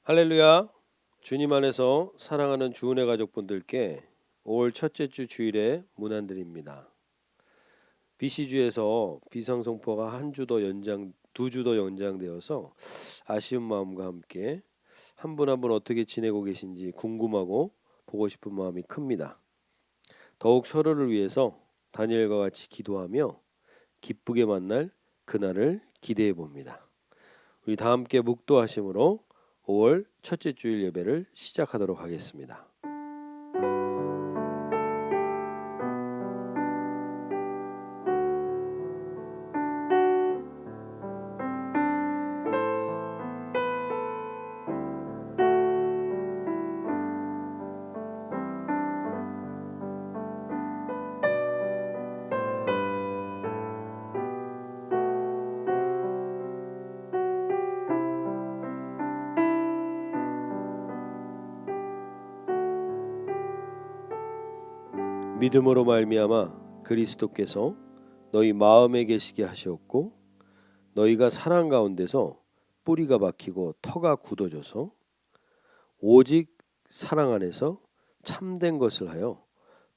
할렐루야. 주님 안에서 사랑하는 주은혜 가족분들께 5월 첫째 주 주일에 문안드립니다. BC주에서 비상송포가 한 주 더 연장, 두 주 더 연장되어서 아쉬운 마음과 함께 한 분 한 분 어떻게 지내고 계신지 궁금하고 보고 싶은 마음이 큽니다. 더욱 서로를 위해서 다니엘과 같이 기도하며 기쁘게 만날 그날을 기대해 봅니다. 우리 다 함께 묵도하심으로 5월 첫째 주일 예배를 시작하도록 하겠습니다. 믿음으로 말미암아 그리스도께서 너희 마음에 계시게 하셨고 너희가 사랑 가운데서 뿌리가 박히고 터가 굳어져서 오직 사랑 안에서 참된 것을 하여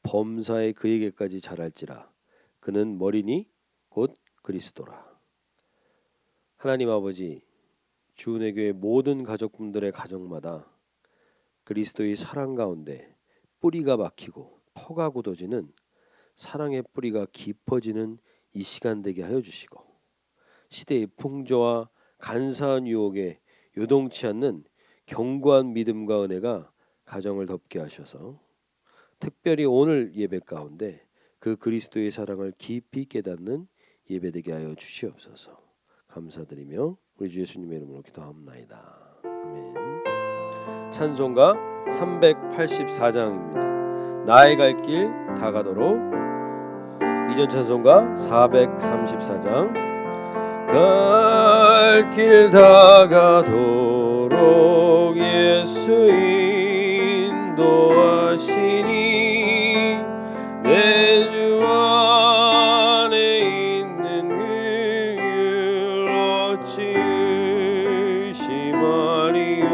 범사에 그에게까지 자랄지라. 그는 머리니 곧 그리스도라. 하나님 아버지, 주은혜 교회 모든 가족분들의 가정마다 그리스도의 사랑 가운데 뿌리가 박히고 터가 굳어지는 사랑의 뿌리가 깊어지는 이 시간 되게 하여 주시고, 시대의 풍조와 간사한 유혹에 요동치 않는 견고한 믿음과 은혜가 가정을 덮게 하셔서 특별히 오늘 예배 가운데 그 그리스도의 사랑을 깊이 깨닫는 예배 되게 하여 주시옵소서. 감사드리며 우리 주 예수님의 이름으로 기도합나이다. 아멘. 찬송가 384장입니다. 나의 갈 길 다가도록. 이전 찬송가 434장. 갈 길 다가도록 예수 인도하시니 내 주 안에 있는 그를 어찌 의심하리요.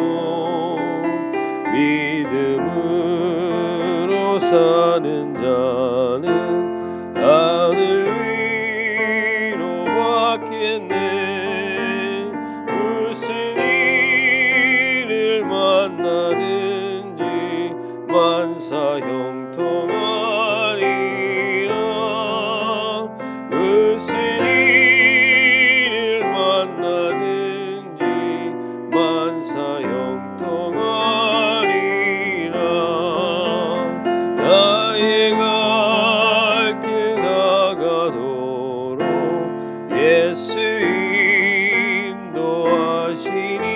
믿음으로 사는 자는 하늘 위로 받겠네. 무슨 일을 만나든지 만사 형통하리라. 무슨 일을 만나든지 만사 형통하리라. 나의 갈 길 다가도록 예수 인도하시니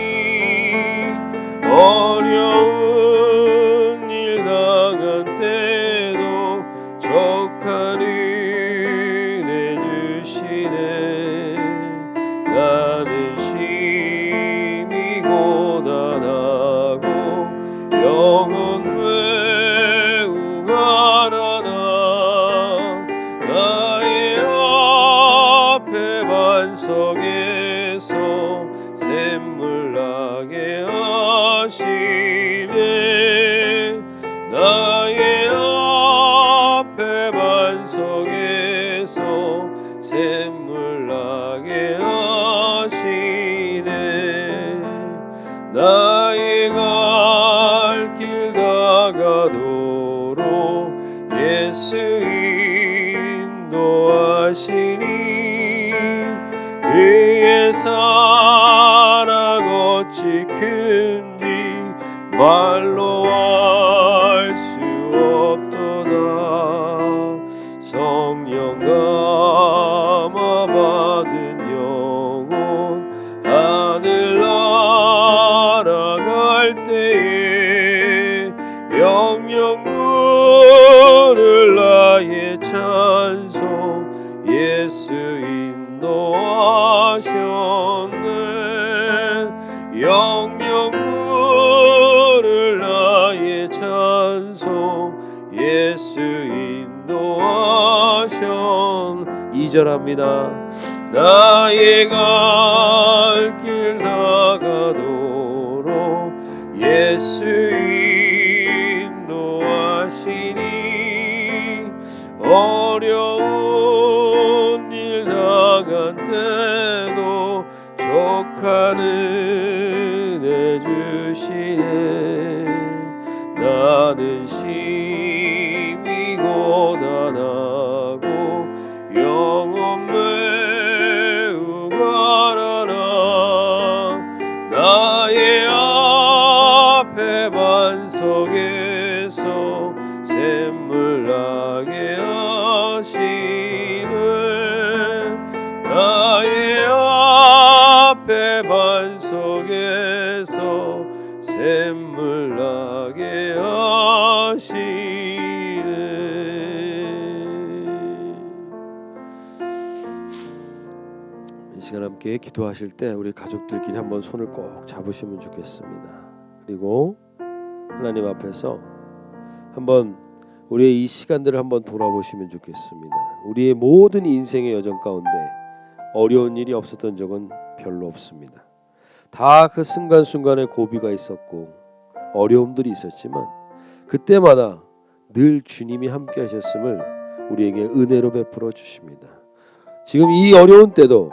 어려운 일 당한 때도 족한 은혜 주시네. 나는 심히 고단하고 영혼 매우 가라나. 나의 앞에 반석에서 샘물 나게 하시네. 나의 앞에 반석에서 샘물 나게 하시네. 나의 갈 길 다가도록 예수 인도하시니 그의 사랑 어찌 큰지 말로 알 수 없도다. 성령 감화 받은 영혼 하늘 날아갈 때에 영영 부를 나의 찬송 예수 인도하셨네. 영영 부를 나의 찬송 예수 인도하셨네. 2절합니다. 나의 갈 길 다가도록 예수 인도하시니 어려운 일 당한 때도 족한 은혜 주시네. 나는 심히 고단하고 영혼 매우 가라나 나의 앞에 반석에서 샘물 나게 하시네. 나의 앞에 반석에서 샘물 나게 하시네. 이 시간 함께 기도하실 때 우리 가족들끼리 한번 손을 꼭 잡으시면 좋겠습니다. 그리고 하나님 앞에서 한번 우리의 이 시간들을 한번 돌아보시면 좋겠습니다. 우리의 모든 인생의 여정 가운데 어려운 일이 없었던 적은 별로 없습니다. 다 그 순간순간에 고비가 있었고 어려움들이 있었지만 그때마다 늘 주님이 함께 하셨음을 우리에게 은혜로 베풀어 주십니다. 지금 이 어려운 때도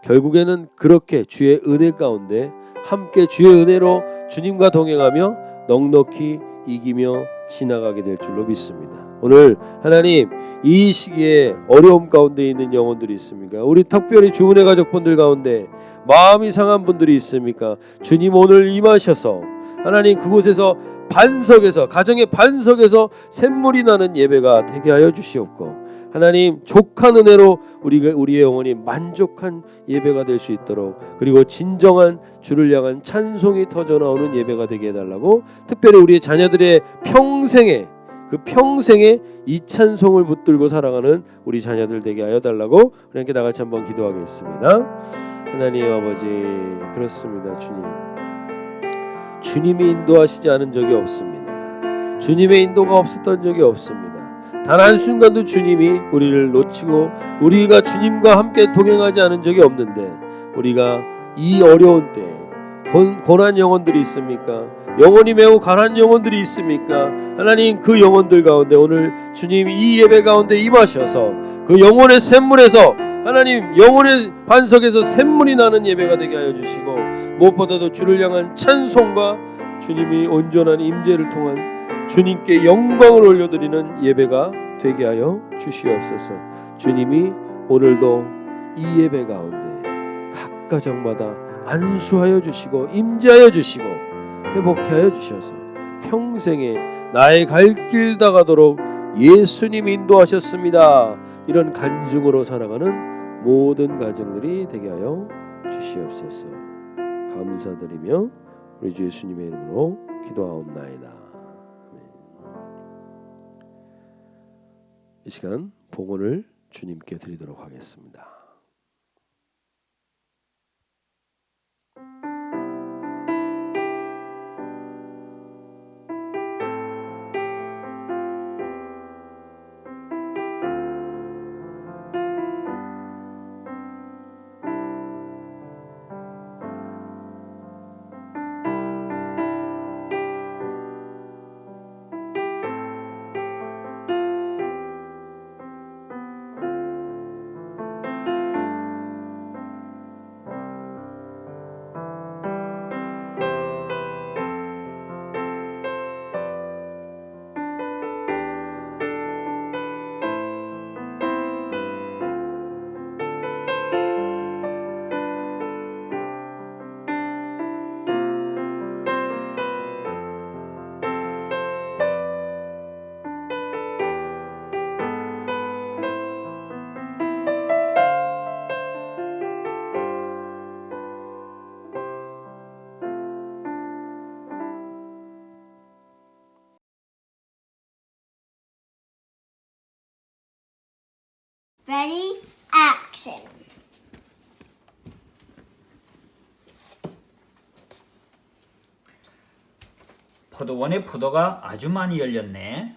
결국에는 그렇게 주의 은혜 가운데 함께 주의 은혜로 주님과 동행하며 넉넉히 이기며 지나가게 될 줄로 믿습니다. 오늘 하나님 이 시기에 어려움 가운데 있는 영혼들이 있습니까? 우리 특별히 주은혜 가족분들 가운데 마음이 상한 분들이 있습니까? 주님 오늘 임하셔서 하나님 그곳에서 반석에서 가정의 반석에서 샘물이 나는 예배가 되게 하여 주시옵고 하나님 족한 은혜로 우리의 영혼이 만족한 예배가 될 수 있도록 그리고 진정한 주를 향한 찬송이 터져나오는 예배가 되게 해달라고 특별히 우리의 자녀들의 평생에 이 찬송을 붙들고 살아가는 우리 자녀들 되게 하여 달라고 그렇게 나같이 한번 기도하겠습니다. 하나님 아버지 그렇습니다. 주님이 인도하시지 않은 적이 없습니다. 주님의 인도가 없었던 적이 없습니다. 단 한순간도 주님이 우리를 놓치고 우리가 주님과 함께 동행하지 않은 적이 없는데 우리가 이 어려운 때 고난 영혼들이 있습니까? 영혼이 매우 가난한 영혼들이 있습니까? 하나님 그 영혼들 가운데 오늘 주님이 이 예배 가운데 임하셔서 그 영혼의 샘물에서 하나님 영혼의 반석에서 샘물이 나는 예배가 되게 하여 주시고 무엇보다도 주를 향한 찬송과 주님이 온전한 임재를 통한 주님께 영광을 올려드리는 예배가 되게 하여 주시옵소서. 주님이 오늘도 이 예배 가운데 각 가정마다 안수하여 주시고 임재하여 주시고 회복해 하여 주셔서 평생에 나의 갈 길 다 가도록 예수님 인도하셨습니다. 이런 간증으로 살아가는 모든 가정들이 되게 하여 주시옵소서. 감사드리며 우리 주 예수님의 이름으로 기도하옵나이다. 이 시간 봉헌을 주님께 드리도록 하겠습니다. Ready, action. 포도원에 포도가 아주 많이 열렸네.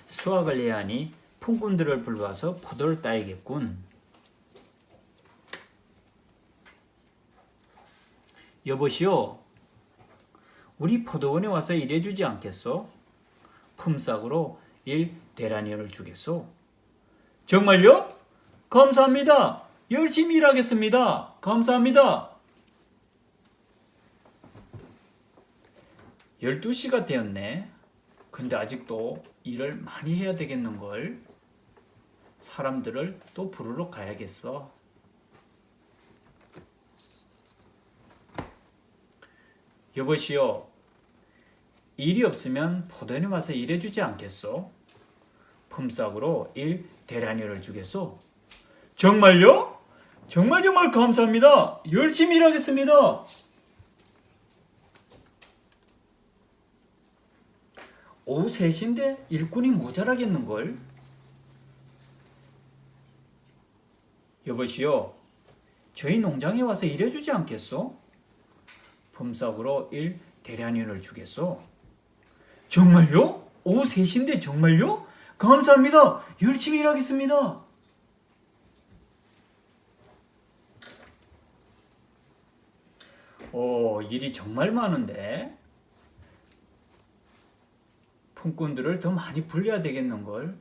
수확을 해야 하니 품꾼들을 불러와서 포도를 따야겠군. 여보시오, 우리 포도원에 와서 일해주지 않겠소? 품삯으로 1데나리온을 주겠소. 정말요? 감사합니다. 열심히 일하겠습니다. 감사합니다. 12시가 되었네. 근데 아직도 일을 많이 해야 되겠는걸. 사람들을 또 부르러 가야겠어. 여보시오, 일이 없으면 포도원에 와서 일해주지 않겠소? 품삯으로 1데나리온을 주겠소. 정말요? 정말 감사합니다. 열심히 일하겠습니다. 오후 3시인데 일꾼이 모자라겠는걸? 여보시오, 저희 농장에 와서 일해주지 않겠소? 품삯으로 1데나리온을 주겠소. 정말요? 오후 3시인데 정말요? 감사합니다. 열심히 일하겠습니다. 일이 정말 많은데 품꾼들을 더 많이 불려야 되겠는걸.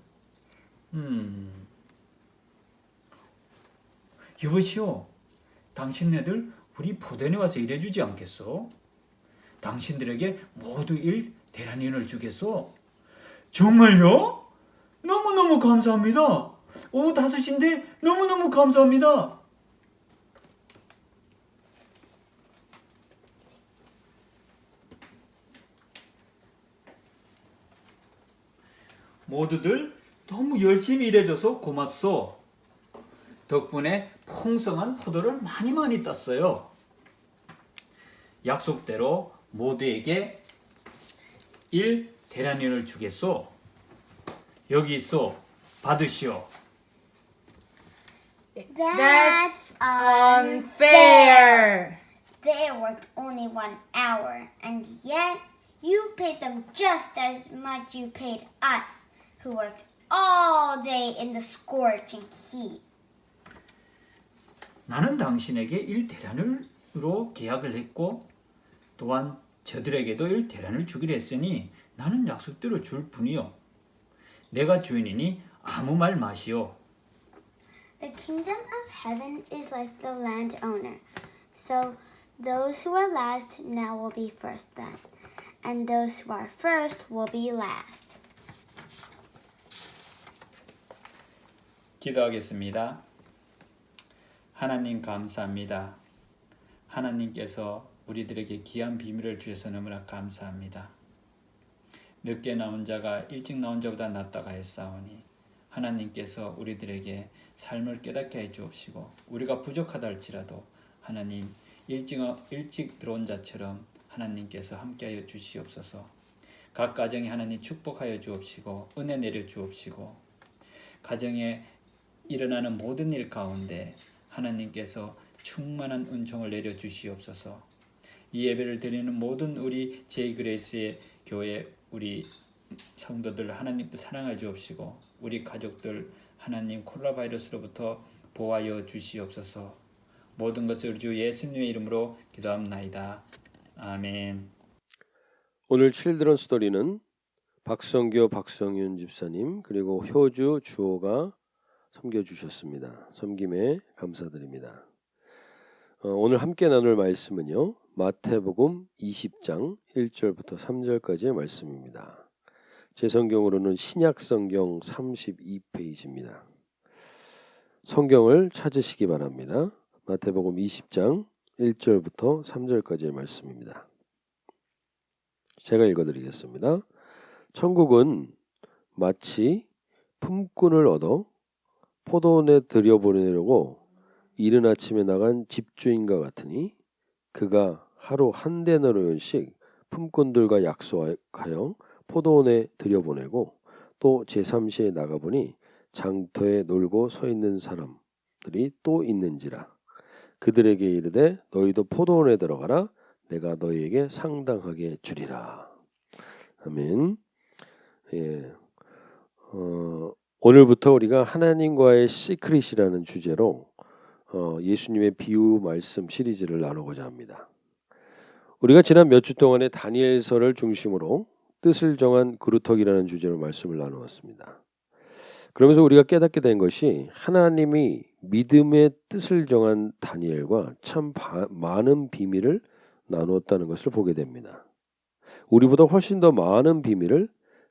여보시오, 당신네들 우리 포도원에 와서 일해주지 않겠소? 당신들에게 모두 1데나리온을 주겠소. 정말요? 너무너무 감사합니다. 오후 5시인데 너무너무 감사합니다. 모두들 너무 열심히 일해줘서 고맙소. 덕분에 풍성한 포도를 많이 땄어요. 약속대로 모두에게 1데나리온을 주겠소. 여기 있어. 받으시오. That's unfair. They worked only 1 hour, and yet you paid them just as much you paid us, who worked all day in the scorching heat. 나는 당신에게 1데나리온으로 계약을 했고 또한 저들에게도 1데나리온을 주기로 했으니 나는 약속대로 줄 뿐이요. 내가 주인이니 아무 말 마시오. The kingdom of heaven is like the landowner. So those who are last now will be first then, and those who are first will be last. 기도하겠습니다. 하나님 감사합니다. 하나님께서 우리들에게 귀한 비밀을 주셔서 너무나 감사합니다. 늦게 나온 자가 일찍 나온 자보다 낫다가 했사오니 하나님께서 우리들에게 삶을 깨닫게 해 주옵시고 우리가 부족하다 할지라도 하나님 일찍 들어온 자처럼 하나님께서 함께하여 주시옵소서. 각 가정에 하나님 축복하여 주옵시고 은혜 내려 주옵시고 가정에 일어나는 모든 일 가운데 하나님께서 충만한 은총을 내려 주시옵소서. 이 예배를 드리는 모든 우리 제이그레이스의 교회 우리 성도들 하나님도 사랑하여 주옵시고 우리 가족들 하나님 코로나 바이러스로부터 보호하여 주시옵소서. 모든 것을 주 예수님의 이름으로 기도합나이다. 아멘. 오늘 칠드런 스토리는 박성교 박성윤 집사님 그리고 효주 주호가 섬겨주셨습니다. 섬김에 감사드립니다. 오늘 함께 나눌 말씀은요. 마태복음 20장 1절부터 3절까지의 말씀입니다. 제 성경으로는 신약성경 32페이지입니다. 성경을 찾으시기 바랍니다. 마태복음 20장 1절부터 3절까지의 말씀입니다. 제가 읽어드리겠습니다. 천국은 마치 품꾼을 얻어 포도원에 들여보내려고 이른 아침에 나간 집주인과 같으니 그가 하루 한 데나리온씩 품꾼들과 약속하여 포도원에 들여보내고 또 제3시에 나가보니 장터에 놀고 서 있는 사람들이 또 있는지라. 그들에게 이르되 너희도 포도원에 들어가라. 내가 너희에게 상당하게 주리라. 아멘. 예. 오늘부터 우리가 하나님과의 시크릿이라는 주제로 예수님의 비유 말씀 시리즈를 나누고자 합니다. 우리가 지난 몇 주 동안에 다니엘서를 중심으로 뜻을 정한 그루터기라는 주제로 말씀을 나누었습니다. 그러면서 우리가 깨닫게 된 것이 하나님이 믿음의 뜻을 정한 다니엘과 참 많은 비밀을 나누었다는 것을 보게 됩니다. 우리보다 훨씬 더 많은 비밀을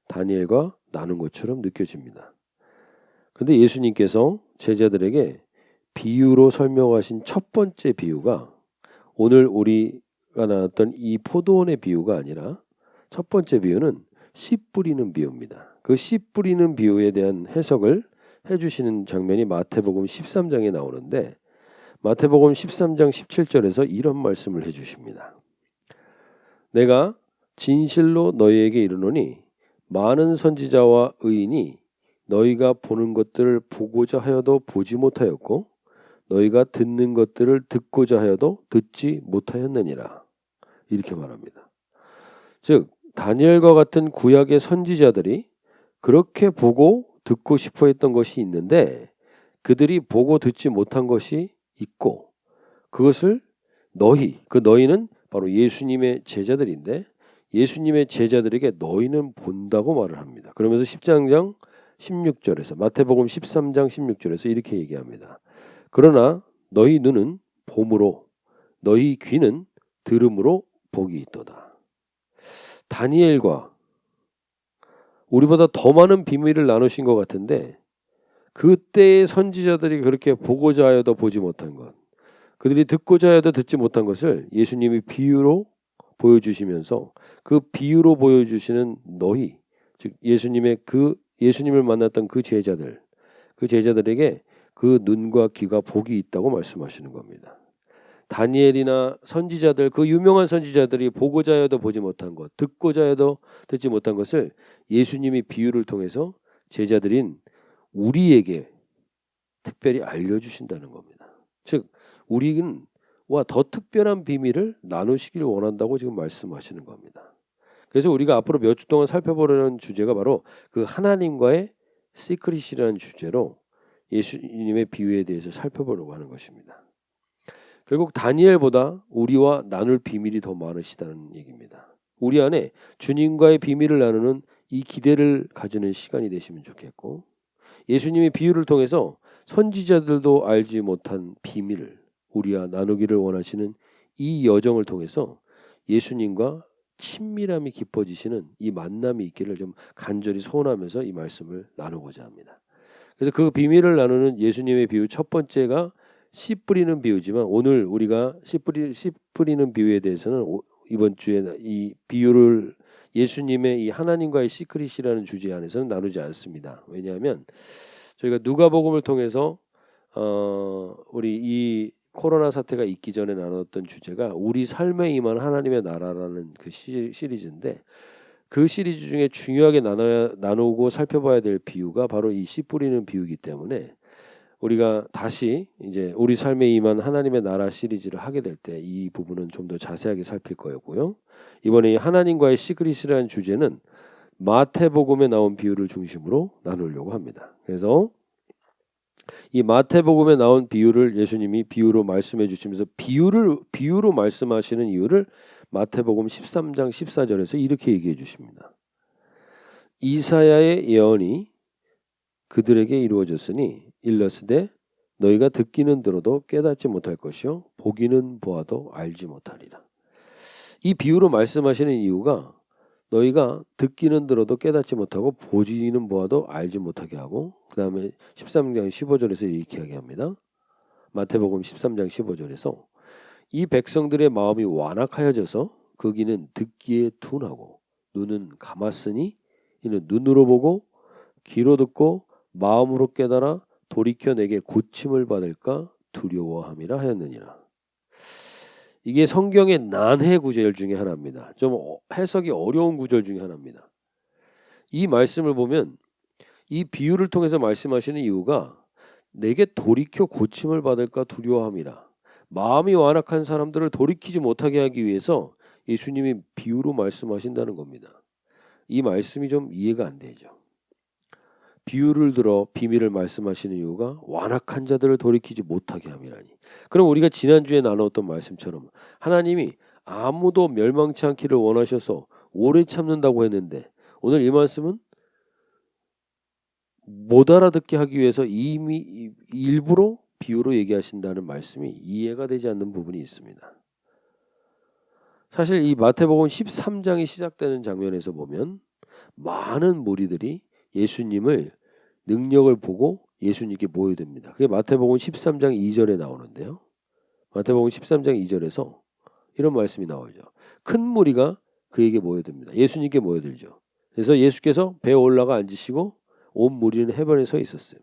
다니엘과 나눈 것처럼 느껴집니다. 그런데 예수님께서 제자들에게 비유로 설명하신 첫 번째 비유가 오늘 우리가 나눴던 이 포도원의 비유가 아니라 첫 번째 비유는 씨 뿌리는 비유입니다. 그 씨 뿌리는 비유에 대한 해석을 해주시는 장면이 마태복음 13장에 나오는데 마태복음 13장 17절에서 이런 말씀을 해주십니다. 내가 진실로 너희에게 이르노니 많은 선지자와 의인이 너희가 보는 것들을 보고자 하여도 보지 못하였고 너희가 듣는 것들을 듣고자 하여도 듣지 못하였느니라. 이렇게 말합니다. 즉 다니엘과 같은 구약의 선지자들이 그렇게 보고 듣고 싶어 했던 것이 있는데 그들이 보고 듣지 못한 것이 있고 그것을 그 너희는 바로 예수님의 제자들인데 예수님의 제자들에게 너희는 본다고 말을 합니다. 그러면서 10장 16절에서 마태복음 13장 16절에서 이렇게 얘기합니다. 그러나 너희 눈은 봄으로 너희 귀는 들음으로 복이 있도다. 다니엘과 우리보다 더 많은 비밀을 나누신 것 같은데 그때의 선지자들이 그렇게 보고자 하여도 보지 못한 것, 그들이 듣고자 하여도 듣지 못한 것을 예수님이 비유로 보여주시면서 그 비유로 보여주시는 너희, 즉 예수님을 만났던 그 제자들에게 그 눈과 귀가 복이 있다고 말씀하시는 겁니다. 다니엘이나 선지자들, 그 유명한 선지자들이 보고자 해도 보지 못한 것, 듣고자 해도 듣지 못한 것을 예수님이 비유를 통해서 제자들인 우리에게 특별히 알려주신다는 겁니다. 즉 우리는 더 특별한 비밀을 나누시길 원한다고 지금 말씀하시는 겁니다. 그래서 우리가 앞으로 몇 주 동안 살펴보려는 주제가 바로 그 하나님과의 시크릿이라는 주제로 예수님의 비유에 대해서 살펴보려고 하는 것입니다. 결국 다니엘보다 우리와 나눌 비밀이 더 많으시다는 얘기입니다. 우리 안에 주님과의 비밀을 나누는 이 기대를 가지는 시간이 되시면 좋겠고 예수님의 비유를 통해서 선지자들도 알지 못한 비밀을 우리와 나누기를 원하시는 이 여정을 통해서 예수님과 친밀함이 깊어지시는 이 만남이 있기를 좀 간절히 소원하면서 이 말씀을 나누고자 합니다. 그래서 그 비밀을 나누는 예수님의 비유 첫 번째가 씨 뿌리는 비유지만 오늘 우리가 씨 뿌리는 비유에 대해서는 이번 주에 이 비유를 예수님의 이 하나님과의 시크릿이라는 주제 안에서는 나누지 않습니다. 왜냐하면 저희가 누가복음을 통해서 우리 이 코로나 사태가 있기 전에 나눴던 주제가 우리 삶에 임한 하나님의 나라라는 그 시리즈인데 그 시리즈 중에 중요하게 나누고 살펴봐야 될 비유가 바로 이 씨 뿌리는 비유이기 때문에 우리가 다시 이제 우리 삶에 임한 하나님의 나라 시리즈를 하게 될 때 이 부분은 좀 더 자세하게 살필 거였고요. 이번에 이 하나님과의 시크릿이라는 주제는 마태복음에 나온 비유를 중심으로 나누려고 합니다. 그래서 이 마태복음에 나온 비유를 예수님이 비유로 말씀해 주시면서 비유로 말씀하시는 이유를 마태복음 13장 14절에서 이렇게 얘기해 주십니다. 이사야의 예언이 그들에게 이루어졌으니 일러스되 너희가 듣기는 들어도 깨닫지 못할 것이요 보기는 보아도 알지 못하리라. 이 비유로 말씀하시는 이유가 너희가 듣기는 들어도 깨닫지 못하고 보지는 보아도 알지 못하게 하고 그 다음에 13장 15절에서 이렇게 이야기합니다. 마태복음 13장 15절에서 이 백성들의 마음이 완악하여져서 그 귀는 듣기에 둔하고 눈은 감았으니 이는 눈으로 보고 귀로 듣고 마음으로 깨달아 돌이켜 내게 고침을 받을까 두려워함이라 하였느니라. 이게 성경의 난해 구절 중에 하나입니다. 좀 해석이 어려운 구절 중에 하나입니다. 이 말씀을 보면 이 비유를 통해서 말씀하시는 이유가 내게 돌이켜 고침을 받을까 두려워함이라. 마음이 완악한 사람들을 돌이키지 못하게 하기 위해서 예수님이 비유로 말씀하신다는 겁니다. 이 말씀이 좀 이해가 안 되죠. 비유를 들어 비밀을 말씀하시는 이유가 완악한 자들을 돌이키지 못하게 함이라니. 그럼 우리가 지난주에 나눴던 말씀처럼 하나님이 아무도 멸망치 않기를 원하셔서 오래 참는다고 했는데 오늘 이 말씀은 못 알아듣게 하기 위해서 이미 일부러 비유로 얘기하신다는 말씀이 이해가 되지 않는 부분이 있습니다. 사실 이 마태복음 13장이 시작되는 장면에서 보면 많은 무리들이 예수님을 능력을 보고 예수님께 모여듭니다. 그게 마태복음 13장 2절에 나오는데요. 마태복음 13장 2절에서 이런 말씀이 나오죠. 큰 무리가 그에게 모여듭니다. 예수님께 모여들죠. 그래서 예수께서 배에 올라가 앉으시고 온 무리는 해변에 서 있었어요.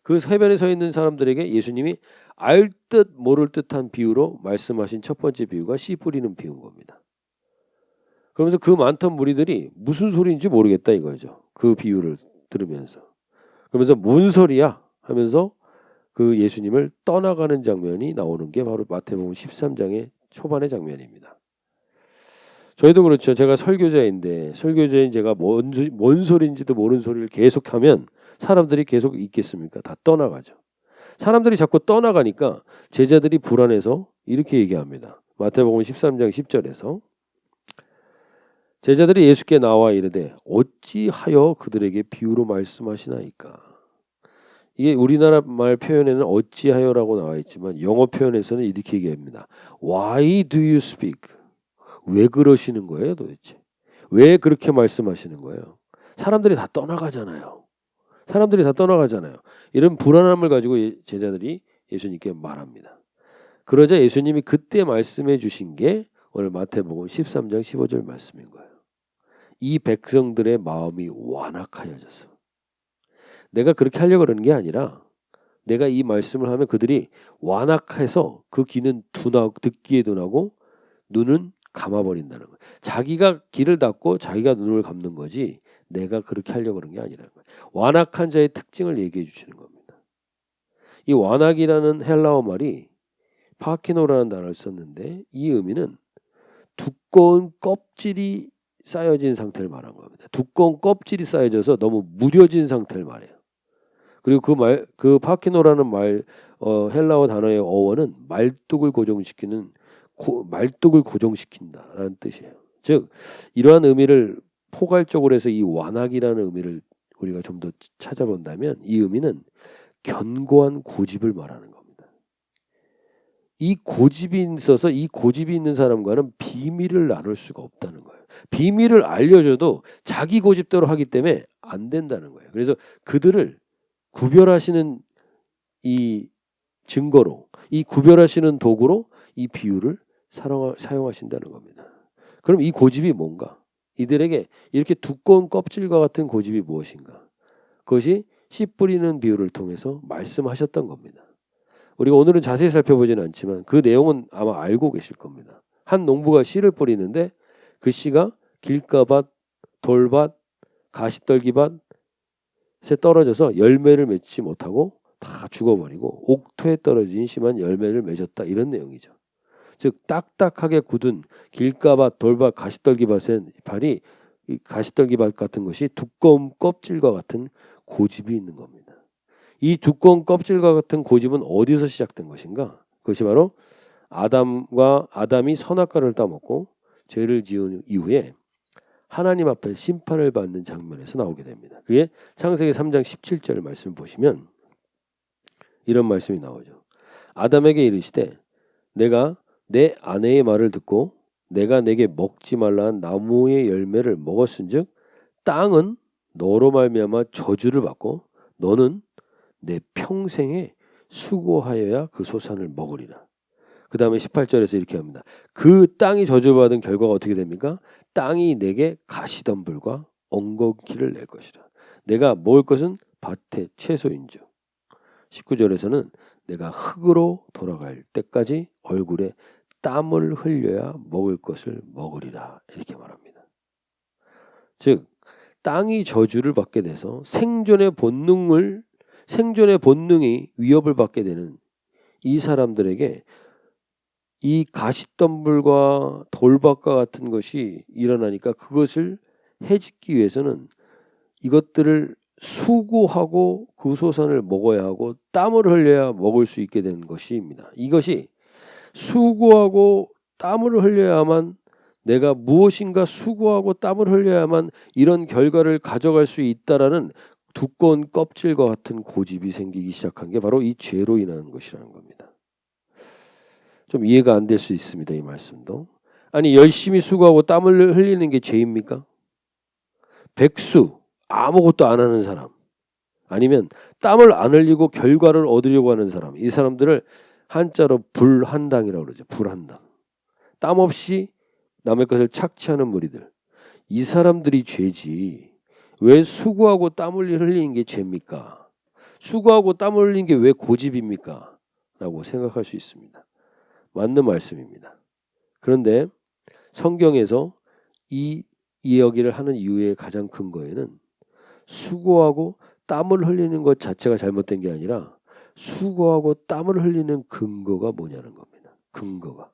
그 해변에 서 있는 사람들에게 예수님이 알 듯 모를 듯한 비유로 말씀하신 첫 번째 비유가 씨 뿌리는 비유인 겁니다. 그러면서 그 많던 무리들이 무슨 소리인지 모르겠다 이거죠. 그 비유를 들으면서. 그러면서 뭔 소리야 하면서 그 예수님을 떠나가는 장면이 나오는 게 바로 마태복음 13장의 초반의 장면입니다. 저희도 그렇죠. 제가 설교자인 제가 뭔 소리인지도 모르는 소리를 계속하면 사람들이 계속 있겠습니까? 다 떠나가죠. 사람들이 자꾸 떠나가니까 제자들이 불안해서 이렇게 얘기합니다. 마태복음 13장 10절에서 제자들이 예수께 나와 이르되 어찌하여 그들에게 비유로 말씀하시나이까. 이게 우리나라 말 표현에는 어찌하여라고 나와 있지만 영어 표현에서는 이렇게 얘기합니다. Why do you speak? 왜 그러시는 거예요 도대체? 왜 그렇게 말씀하시는 거예요? 사람들이 다 떠나가잖아요. 이런 불안함을 가지고 제자들이 예수님께 말합니다. 그러자 예수님이 그때 말씀해 주신 게 오늘 마태복음 13장 15절 말씀인 거예요. 이 백성들의 마음이 완악하여졌어. 내가 그렇게 하려고 그러는 게 아니라 내가 이 말씀을 하면 그들이 완악해서 그 귀는 듣기에 둔하고 눈은 감아버린다는 거예요. 자기가 귀를 닫고 자기가 눈을 감는 거지 내가 그렇게 하려고 그러는 게 아니라는 거예요. 완악한 자의 특징을 얘기해 주시는 겁니다. 이 완악이라는 헬라어 말이 파키노라는 단어를 썼는데 이 의미는 두꺼운 껍질이 쌓여진 상태를 말한 겁니다. 두꺼운 껍질이 쌓여져서 너무 무뎌진 상태를 말해요. 그리고 그 파키노라는 헬라어 단어의 어원은 말뚝을 고정시킨다라는 뜻이에요. 즉 이러한 의미를 포괄적으로 해서 이 완악이라는 의미를 우리가 좀 더 찾아본다면 이 의미는 견고한 고집을 말하는 겁니다. 이 고집이 있어서 이 고집이 있는 사람과는 비밀을 나눌 수가 없다는 거예요. 비밀을 알려줘도 자기 고집대로 하기 때문에 안 된다는 거예요. 그래서 그들을 구별하시는 이 증거로, 이 구별하시는 도구로 이 비유를 사용하신다는 겁니다. 그럼 이 고집이 뭔가? 이들에게 이렇게 두꺼운 껍질과 같은 고집이 무엇인가? 그것이 씨 뿌리는 비유를 통해서 말씀하셨던 겁니다. 우리가 오늘은 자세히 살펴보지는 않지만 그 내용은 아마 알고 계실 겁니다. 한 농부가 씨를 뿌리는데 그 씨가 길가밭, 돌밭, 가시떨기밭에 떨어져서 열매를 맺지 못하고 다 죽어버리고 옥토에 떨어진 씨만 열매를 맺었다 이런 내용이죠. 즉 딱딱하게 굳은 길가밭, 돌밭, 가시떨기밭 같은 것이 두꺼운 껍질과 같은 고집이 있는 겁니다. 이 두꺼운 껍질과 같은 고집은 어디서 시작된 것인가? 그것이 바로 아담이 선악과를 따먹고 죄를 지은 이후에 하나님 앞에 심판을 받는 장면에서 나오게 됩니다. 그게 창세기 3장 17절 말씀을 보시면 이런 말씀이 나오죠. 아담에게 이르시되 내가 내 아내의 말을 듣고 내가 내게 먹지 말라 한 나무의 열매를 먹었은즉 땅은 너로 말미암아 저주를 받고 너는 내 평생에 수고하여야 그 소산을 먹으리라. 그 다음에 18절에서 이렇게 합니다. 그 땅이 저주받은 결과가 어떻게 됩니까? 땅이 내게 가시덤불과 엉겅퀴를 낼 것이라. 내가 먹을 것은 밭의 채소인즉. 19절에서는 내가 흙으로 돌아갈 때까지 얼굴에 땀을 흘려야 먹을 것을 먹으리라. 이렇게 말합니다. 즉 땅이 저주를 받게 돼서 생존의 본능이 위협을 받게 되는 이 사람들에게 이 가시덤불과 돌밭과 같은 것이 일어나니까 그것을 해짓기 위해서는 이것들을 수고하고 그 소산을 먹어야 하고 땀을 흘려야 먹을 수 있게 된 것입니다. 이것이 수고하고 땀을 흘려야만 내가 무엇인가 수고하고 땀을 흘려야만 이런 결과를 가져갈 수 있다라는 두꺼운 껍질과 같은 고집이 생기기 시작한 게 바로 이 죄로 인한 것이라는 겁니다. 좀 이해가 안 될 수 있습니다. 이 말씀도. 아니 열심히 수고하고 땀을 흘리는 게 죄입니까? 백수, 아무것도 안 하는 사람, 아니면 땀을 안 흘리고 결과를 얻으려고 하는 사람, 이 사람들을 한자로 불한당이라고 그러죠. 불한당. 땀 없이 남의 것을 착취하는 무리들. 이 사람들이 죄지. 왜 수고하고 땀을 흘리는 게 죄입니까? 수고하고 땀을 흘리는 게 왜 고집입니까? 라고 생각할 수 있습니다. 맞는 말씀입니다. 그런데 성경에서 이 이야기를 하는 이유의 가장 큰 거에는 수고하고 땀을 흘리는 것 자체가 잘못된 게 아니라 수고하고 땀을 흘리는 근거가 뭐냐는 겁니다. 근거가.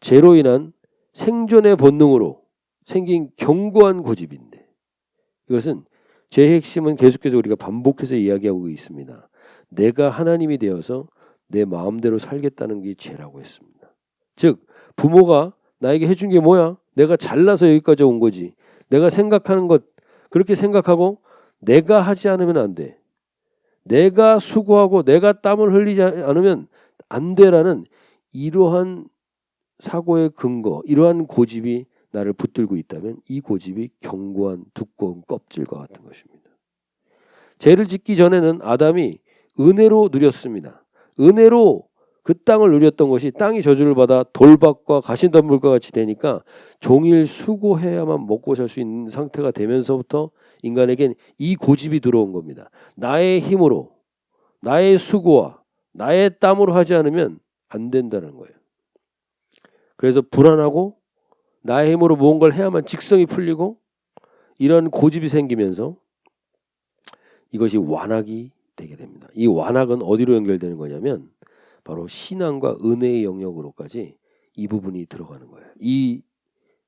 죄로 인한 생존의 본능으로 생긴 견고한 고집인데 이것은 죄의 핵심은 계속해서 우리가 반복해서 이야기하고 있습니다. 내가 하나님이 되어서 내 마음대로 살겠다는 게 죄라고 했습니다. 즉 부모가 나에게 해준 게 뭐야? 내가 잘나서 여기까지 온 거지. 내가 생각하는 것 그렇게 생각하고 내가 하지 않으면 안 돼. 내가 수고하고 내가 땀을 흘리지 않으면 안 돼라는 이러한 사고의 근거, 이러한 고집이 나를 붙들고 있다면 이 고집이 견고한 두꺼운 껍질과 같은 것입니다. 죄를 짓기 전에는 아담이 은혜로 누렸습니다. 은혜로 그 땅을 누렸던 것이 땅이 저주를 받아 돌밭과 가시덤불과 같이 되니까 종일 수고해야만 먹고 살 수 있는 상태가 되면서부터 인간에겐 이 고집이 들어온 겁니다. 나의 힘으로, 나의 수고와 나의 땀으로 하지 않으면 안 된다는 거예요. 그래서 불안하고 나의 힘으로 무언가를 해야만 직성이 풀리고 이런 고집이 생기면서 이것이 완악이 되게 됩니다. 이 완악은 어디로 연결되는 거냐면 바로 신앙과 은혜의 영역으로까지 이 부분이 들어가는 거예요. 이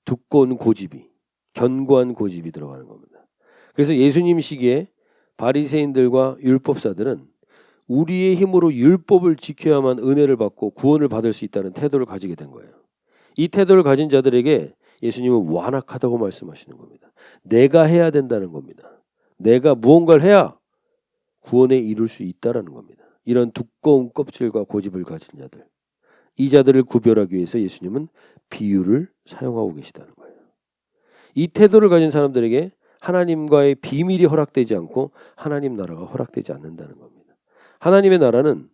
두꺼운 고집이, 견고한 고집이 들어가는 겁니다. 그래서 예수님 시기에 바리새인들과 율법사들은 우리의 힘으로 율법을 지켜야만 은혜를 받고 구원을 받을 수 있다는 태도를 가지게 된 거예요. 이 태도를 가진 자들에게 예수님은 완악하다고 말씀하시는 겁니다. 내가 해야 된다는 겁니다. 내가 무언가를 해야 구원에 이룰 수 있다라는 겁니다. 이런 두꺼운 껍질과 고집을 가진 자들, 이 자들을 구별하기 위해서 예수님은 비유를 사용하고 계시다는 거예요. 이 태도를 가진 사람들에게 하나님과의 비밀이 허락되지 않고 하나님 나라가 허락되지 않는다는 겁니다. 하나님의 나라는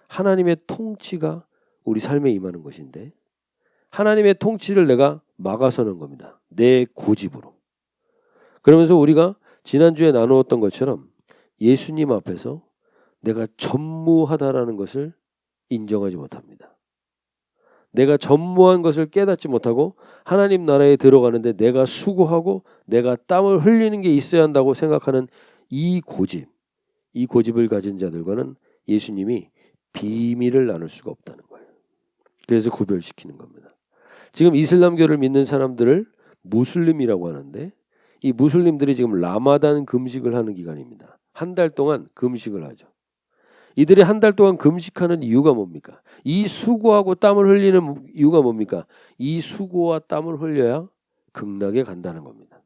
하나님의 통치가 우리 삶에 임하는 것인데 하나님의 통치를 내가 막아서는 겁니다. 내 고집으로. 그러면서 우리가 지난주에 나누었던 것처럼 예수님 앞에서 내가 전무하다라는 것을 인정하지 못합니다. 내가 전무한 것을 깨닫지 못하고 하나님 나라에 들어가는데 내가 수고하고 내가 땀을 흘리는 게 있어야 한다고 생각하는 이 고집을 가진 자들과는 예수님이 비밀을 나눌 수가 없다는 거예요. 그래서 구별시키는 겁니다. 지금 이슬람교를 믿는 사람들을 무슬림이라고 하는데 이 무슬림들이 지금 라마단 금식을 하는 기간입니다. 한 달 동안 금식을 하죠. 이들이 한 달 동안 금식하는 이유가 뭡니까? 이 수고하고 땀을 흘리는 이유가 뭡니까? 이 수고와 땀을 흘려야 극락에 간다는 겁니다.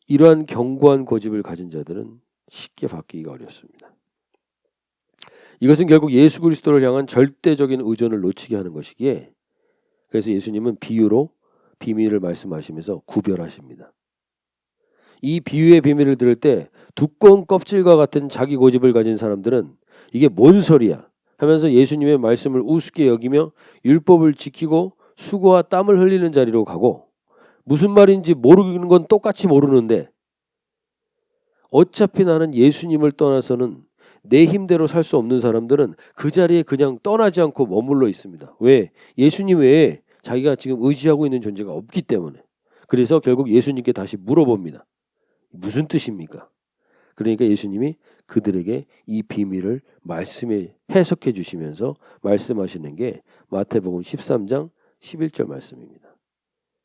이러한 견고한 고집을 가진 자들은 쉽게 바뀌기가 어렵습니다. 이것은 결국 예수 그리스도를 향한 절대적인 의존을 놓치게 하는 것이기에 그래서 예수님은 비유로 비밀을 말씀하시면서 구별하십니다. 이 비유의 비밀을 들을 때 두꺼운 껍질과 같은 자기 고집을 가진 사람들은 이게 뭔 소리야 하면서 예수님의 말씀을 우습게 여기며 율법을 지키고 수고와 땀을 흘리는 자리로 가고 무슨 말인지 모르는 건 똑같이 모르는데 어차피 나는 예수님을 떠나서는 내 힘대로 살 수 없는 사람들은 그 자리에 그냥 떠나지 않고 머물러 있습니다. 왜? 예수님 외에 자기가 지금 의지하고 있는 존재가 없기 때문에. 그래서 결국 예수님께 다시 물어봅니다. 무슨 뜻입니까? 그러니까 예수님이 그들에게 이 비밀을 말씀에 해석해 주시면서 말씀하시는 게 마태복음 13장 11절 말씀입니다.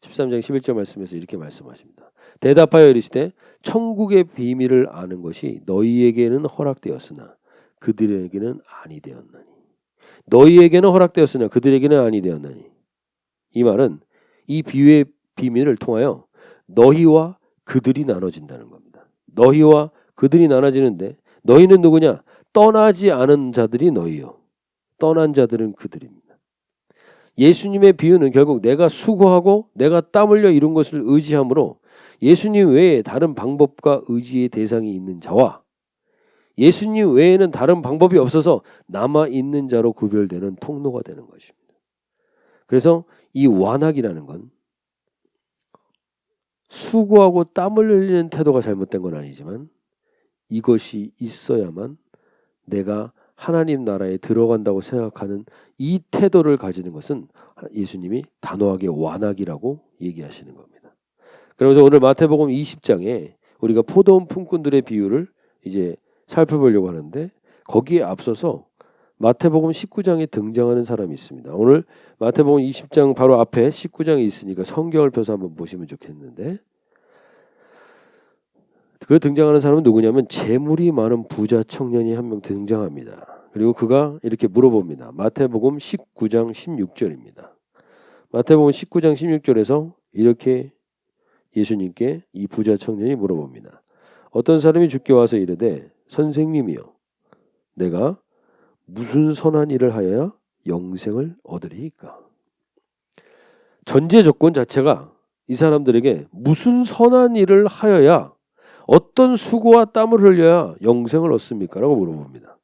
13장 11절 말씀에서 이렇게 말씀하십니다. 대답하여 이르시되 천국의 비밀을 아는 것이 너희에게는 허락되었으나 그들에게는 아니 되었나니 너희에게는 허락되었으나 그들에게는 아니 되었나니. 이 말은 이 비유의 비밀을 통하여 너희와 그들이 나눠진다는 겁니다. 너희와 그들이 나눠지는데 너희는 누구냐? 떠나지 않은 자들이 너희요. 떠난 자들은 그들입니다. 예수님의 비유는 결국 내가 수고하고 내가 땀 흘려 이룬 것을 의지함으로 예수님 외에 다른 방법과 의지의 대상이 있는 자와 예수님 외에는 다른 방법이 없어서 남아있는 자로 구별되는 통로가 되는 것입니다. 그래서 이 완악이라는 건 수고하고 땀을 흘리는 태도가 잘못된 건 아니지만 이것이 있어야만 내가 하나님 나라에 들어간다고 생각하는 이 태도를 가지는 것은 예수님이 단호하게 완악이라고 얘기하시는 겁니다. 그러면서 오늘 마태복음 20장에 우리가 포도원 품꾼들의 비유를 이제 살펴보려고 하는데 거기에 앞서서 마태복음 19장에 등장하는 사람이 있습니다. 오늘 마태복음 20장 바로 앞에 19장이 있으니까 성경을 펴서 한번 보시면 좋겠는데 그 등장하는 사람은 누구냐면 재물이 많은 부자 청년이 한 명 등장합니다. 그리고 그가 이렇게 물어봅니다. 마태복음 19장 16절입니다. 마태복음 19장 16절에서 이렇게 예수님께 이 부자 청년이 물어봅니다. 어떤 사람이 주께 와서 이르되 선생님이여 내가 무슨 선한 일을 하여야 영생을 얻으리이까? 전제 조건 자체가 이 사람들에게 무슨 선한 일을 하여야 어떤 수고와 땀을 흘려야 영생을 얻습니까? 라고 물어봅니다.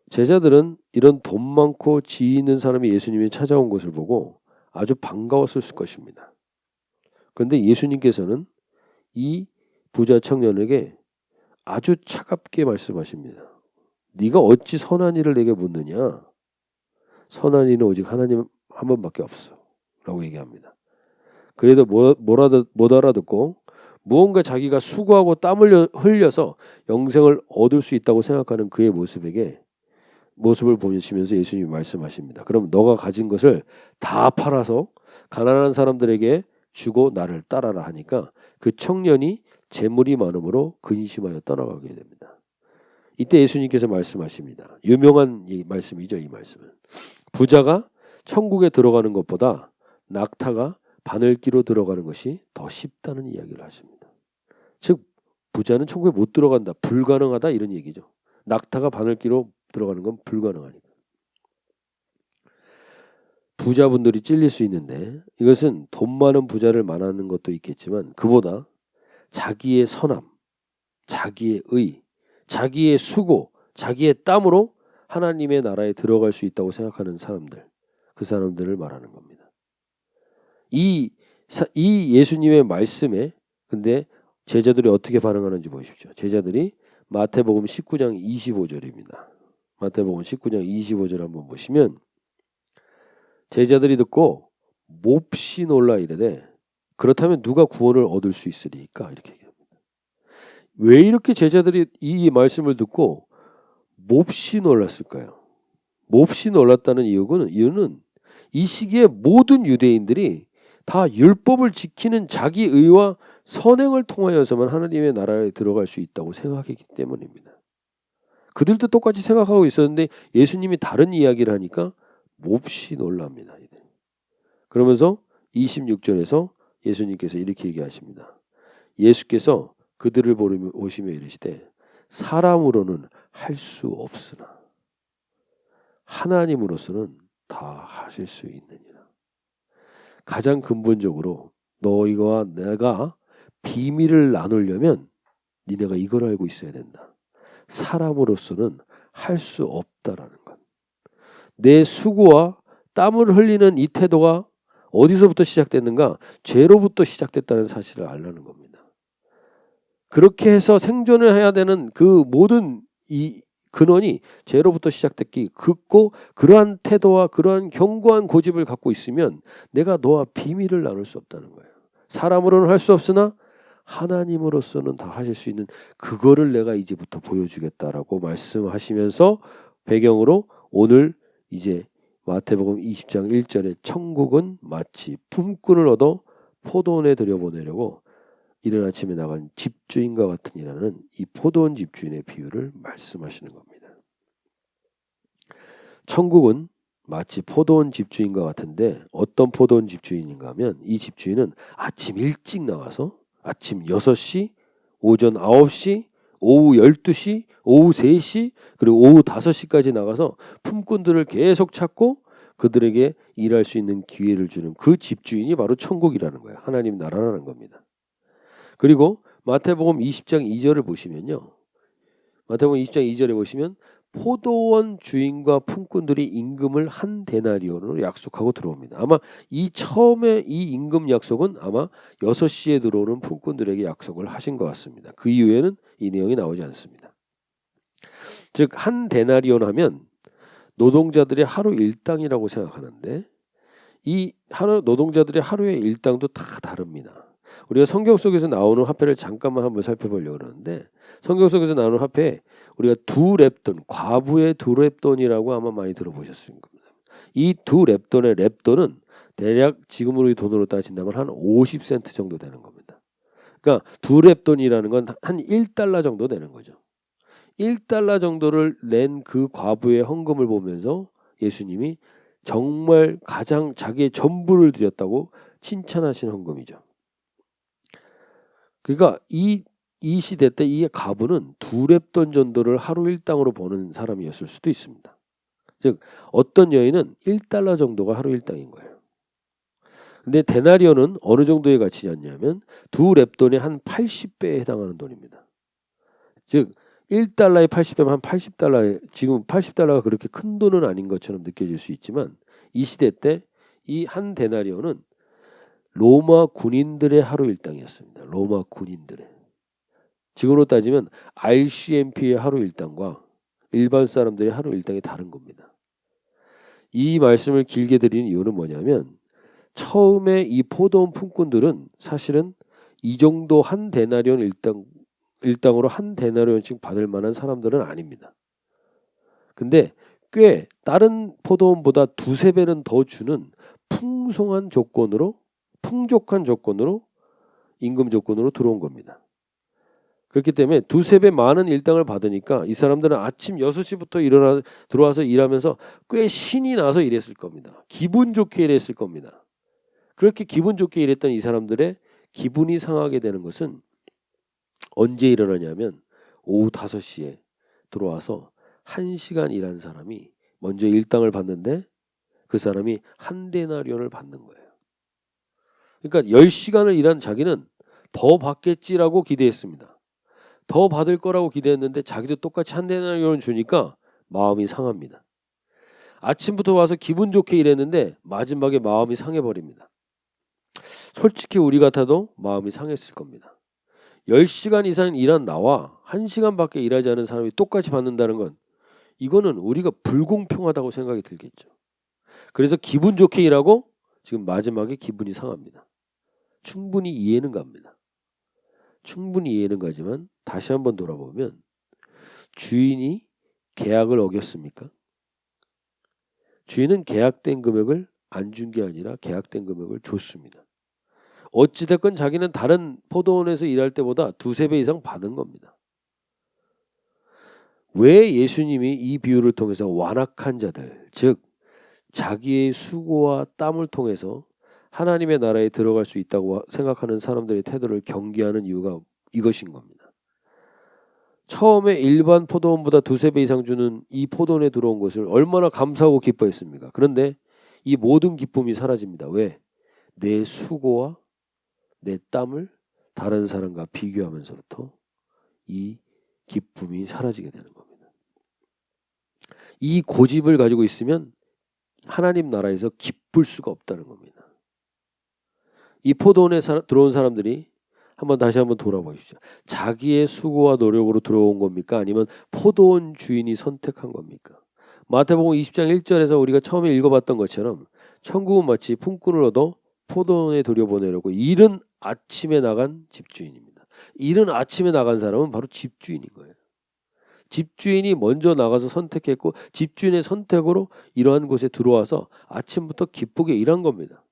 제자들은 이런 돈 많고 지위 있는 사람이 예수님이 찾아온 것을 보고 아주 반가웠을 것입니다. 그런데 예수님께서는 이 부자 청년에게 아주 차갑게 말씀하십니다. 네가 어찌 선한 일을 내게 묻느냐? 선한 일은 오직 하나님 한 번밖에 없어. 라고 얘기합니다. 그래도 못 알아듣고 무언가 자기가 수고하고 땀을 흘려서 영생을 얻을 수 있다고 생각하는 그의 모습을 보시면서 예수님이 말씀하십니다. 그럼 너가 가진 것을 다 팔아서 가난한 사람들에게 주고 나를 따라라 하니까 그 청년이 재물이 많음으로 근심하여 떠나가게 됩니다. 이때 예수님께서 말씀하십니다. 유명한 이 말씀이죠. 이 말씀은 부자가 천국에 들어가는 것보다 낙타가 바늘기로 들어가는 것이 더 쉽다는 이야기를 하십니다. 즉 부자는 천국에 못 들어간다. 불가능하다 이런 얘기죠. 낙타가 바늘기로 들어가는 건 불가능하니까. 부자분들이 찔릴 수 있는데 이것은 돈 많은 부자를 말하는 것도 있겠지만 그보다 자기의 선함, 자기의 의, 자기의 수고, 자기의 땀으로 하나님의 나라에 들어갈 수 있다고 생각하는 사람들, 그 사람들을 말하는 겁니다. 이 예수님의 말씀에 근데 제자들이 어떻게 반응하는지 보십시오. 제자들이 마태복음 19장 25절입니다. 마태복음 19장 25절 한번 보시면 제자들이 듣고 몹시 놀라 이르되 그렇다면 누가 구원을 얻을 수 있으리까? 이렇게 얘기합니다. 왜 이렇게 제자들이 이 말씀을 듣고 몹시 놀랐을까요? 몹시 놀랐다는 이유는 이 시기에 모든 유대인들이 다 율법을 지키는 자기 의와 선행을 통하여서만 하나님의 나라에 들어갈 수 있다고 생각했기 때문입니다. 그들도 똑같이 생각하고 있었는데 예수님이 다른 이야기를 하니까 몹시 놀랍니다. 그러면서 26절에서 예수님께서 이렇게 얘기하십니다. 예수께서 그들을 보시며 이르시되 사람으로는 할 수 없으나 하나님으로서는 다 하실 수 있느니라. 가장 근본적으로 너희와 내가 비밀을 나누려면 니네가 이걸 알고 있어야 된다. 사람으로서는 할 수 없다라는 것. 내 수고와 땀을 흘리는 이 태도가 어디서부터 시작됐는가? 죄로부터 시작됐다는 사실을 알라는 겁니다. 그렇게 해서 생존을 해야 되는 그 모든 이 근원이 죄로부터 시작됐기 긋고 그러한 태도와 그러한 견고한 고집을 갖고 있으면 내가 너와 비밀을 나눌 수 없다는 거예요. 사람으로는 할 수 없으나 하나님으로서는 다 하실 수 있는 그거를 내가 이제부터 보여주겠다라고 말씀하시면서 배경으로 오늘 이제 마태복음 20장 1절에 천국은 마치 품꾼을 얻어 포도원에 들여보내려고 이른 아침에 나간 집주인과 같으니라는 이 포도원 집주인의 비유를 말씀하시는 겁니다. 천국은 마치 포도원 집주인과 같은데 어떤 포도원 집주인인가 하면 이 집주인은 아침 일찍 나와서 아침 6시, 오전 9시, 오후 12시, 오후 3시, 그리고 오후 5시까지 나가서 품꾼들을 계속 찾고 그들에게 일할 수 있는 기회를 주는 그 집주인이 바로 천국이라는 거예요. 하나님 나라라는 겁니다. 그리고 마태복음 20장 2절을 보시면요. 마태복음 20장 2절에 보시면 포도원 주인과 품꾼들이 임금을 한 데나리온으로 약속하고 들어옵니다. 아마 처음에 이 임금 약속은 아마 6시에 들어오는 품꾼들에게 약속을 하신 것 같습니다. 그 이후에는 이 내용이 나오지 않습니다. 즉 한 데나리온 하면 노동자들의 하루 일당이라고 생각하는데 이 노동자들의 하루의 일당도 다 다릅니다. 우리가 성경 속에서 나오는 화폐를 잠깐만 한번 살펴보려고 그러는데 성경 속에서 나오는 화폐 우리가 두 렙돈, 과부의 두 렙돈이라고 아마 많이 들어보셨을 겁니다. 이 두 렙돈의 렙돈은 대략 지금 우리 돈으로 따진다면 한 50센트 정도 되는 겁니다. 그러니까 두 렙돈이라는 건 한 1달러 정도 되는 거죠. 1달러 정도를 낸 그 과부의 헌금을 보면서 예수님이 정말 가장 자기의 전부를 드렸다고 칭찬하신 헌금이죠. 그러니까 이 시대 때 이 과부는 두 렙돈 정도를 하루 일당으로 버는 사람이었을 수도 있습니다. 즉 어떤 여인은 1달러 정도가 하루 일당인 거예요. 근데 데나리온은 어느 정도의 가치였냐면 두 렙돈의 한 80배에 해당하는 돈입니다. 즉 1달러에 80배면 한 80달러에 지금 80달러가 그렇게 큰 돈은 아닌 것처럼 느껴질 수 있지만 이 시대 때 이 한 데나리온은 로마 군인들의 하루 일당이었습니다. 로마 군인들의. 지금으로 따지면 RCMP의 하루 일당과 일반 사람들의 하루 일당이 다른 겁니다. 이 말씀을 길게 드리는 이유는 뭐냐면 처음에 이 포도원 품꾼들은 사실은 이 정도 한 데나리온 일당으로 한 데나리온씩 받을 만한 사람들은 아닙니다. 근데 꽤 다른 포도원보다 두세 배는 더 주는 풍족한 조건으로 임금 조건으로 들어온 겁니다. 그렇기 때문에 두세 배 많은 일당을 받으니까 이 사람들은 아침 6시부터 들어와서 일하면서 꽤 신이 나서 일했을 겁니다. 기분 좋게 일했을 겁니다. 그렇게 기분 좋게 일했던 이 사람들의 기분이 상하게 되는 것은 언제 일어나냐면 오후 5시에 들어와서 1시간 일한 사람이 먼저 일당을 받는데 그 사람이 한 데나리온을 받는 거예요. 그러니까 10시간을 일한 자기는 더 받겠지라고 기대했습니다. 더 받을 거라고 기대했는데 자기도 똑같이 한 데나리온을 주니까 마음이 상합니다. 아침부터 와서 기분 좋게 일했는데 마지막에 마음이 상해버립니다. 솔직히 우리 같아도 마음이 상했을 겁니다. 10시간 이상 일한 나와 1시간밖에 일하지 않은 사람이 똑같이 받는다는 건 이거는 우리가 불공평하다고 생각이 들겠죠. 그래서 기분 좋게 일하고 지금 마지막에 기분이 상합니다. 충분히 이해는 갑니다. 충분히 이해는 가지만 다시 한번 돌아보면 주인이 계약을 어겼습니까? 주인은 계약된 금액을 안 준 게 아니라 계약된 금액을 줬습니다. 어찌됐건 자기는 다른 포도원에서 일할 때보다 두세 배 이상 받은 겁니다. 왜 예수님이 이 비유를 통해서 완악한 자들, 즉 자기의 수고와 땀을 통해서 하나님의 나라에 들어갈 수 있다고 생각하는 사람들의 태도를 경계하는 이유가 이것인 겁니다. 처음에 일반 포도원보다 두세 배 이상 주는 이 포도원에 들어온 것을 얼마나 감사하고 기뻐했습니까? 그런데 이 모든 기쁨이 사라집니다. 왜? 내 수고와 내 땀을 다른 사람과 비교하면서부터 이 기쁨이 사라지게 되는 겁니다. 이 고집을 가지고 있으면 하나님 나라에서 기쁠 수가 없다는 겁니다. 이 포도원에 들어온 사람들이 다시 한번 돌아보십시오. 자기의 수고와 노력으로 들어온 겁니까? 아니면 포도원 주인이 선택한 겁니까? 마태복음 20장 1절에서 우리가 처음에 읽어봤던 것처럼 천국은 마치 품꾼을 얻어 포도원에 들여보내려고 이른 아침에 나간 집주인입니다. 이른 아침에 나간 사람은 바로 집주인인 거예요. 집주인이 먼저 나가서 선택했고 집주인의 선택으로 이러한 곳에 들어와서 아침부터 기쁘게 일한 겁니다.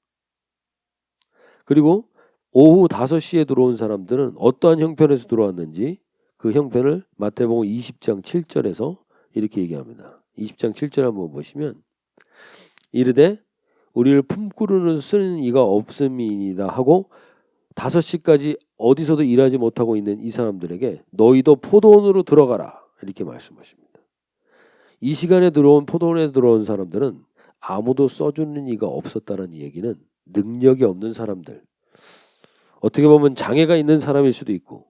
그리고 오후 5시에 들어온 사람들은 어떠한 형편에서 들어왔는지 그 형편을 마태복음 20장 7절에서 이렇게 얘기합니다. 20장 7절 한번 보시면 이르되 우리를 품꾸르는 쓰는 이가 없음이니이다 하고 5시까지 어디서도 일하지 못하고 있는 이 사람들에게 너희도 포도원으로 들어가라 이렇게 말씀하십니다. 이 시간에 들어온 포도원에 들어온 사람들은 아무도 써주는 이가 없었다는 얘기는 능력이 없는 사람들, 어떻게 보면 장애가 있는 사람일 수도 있고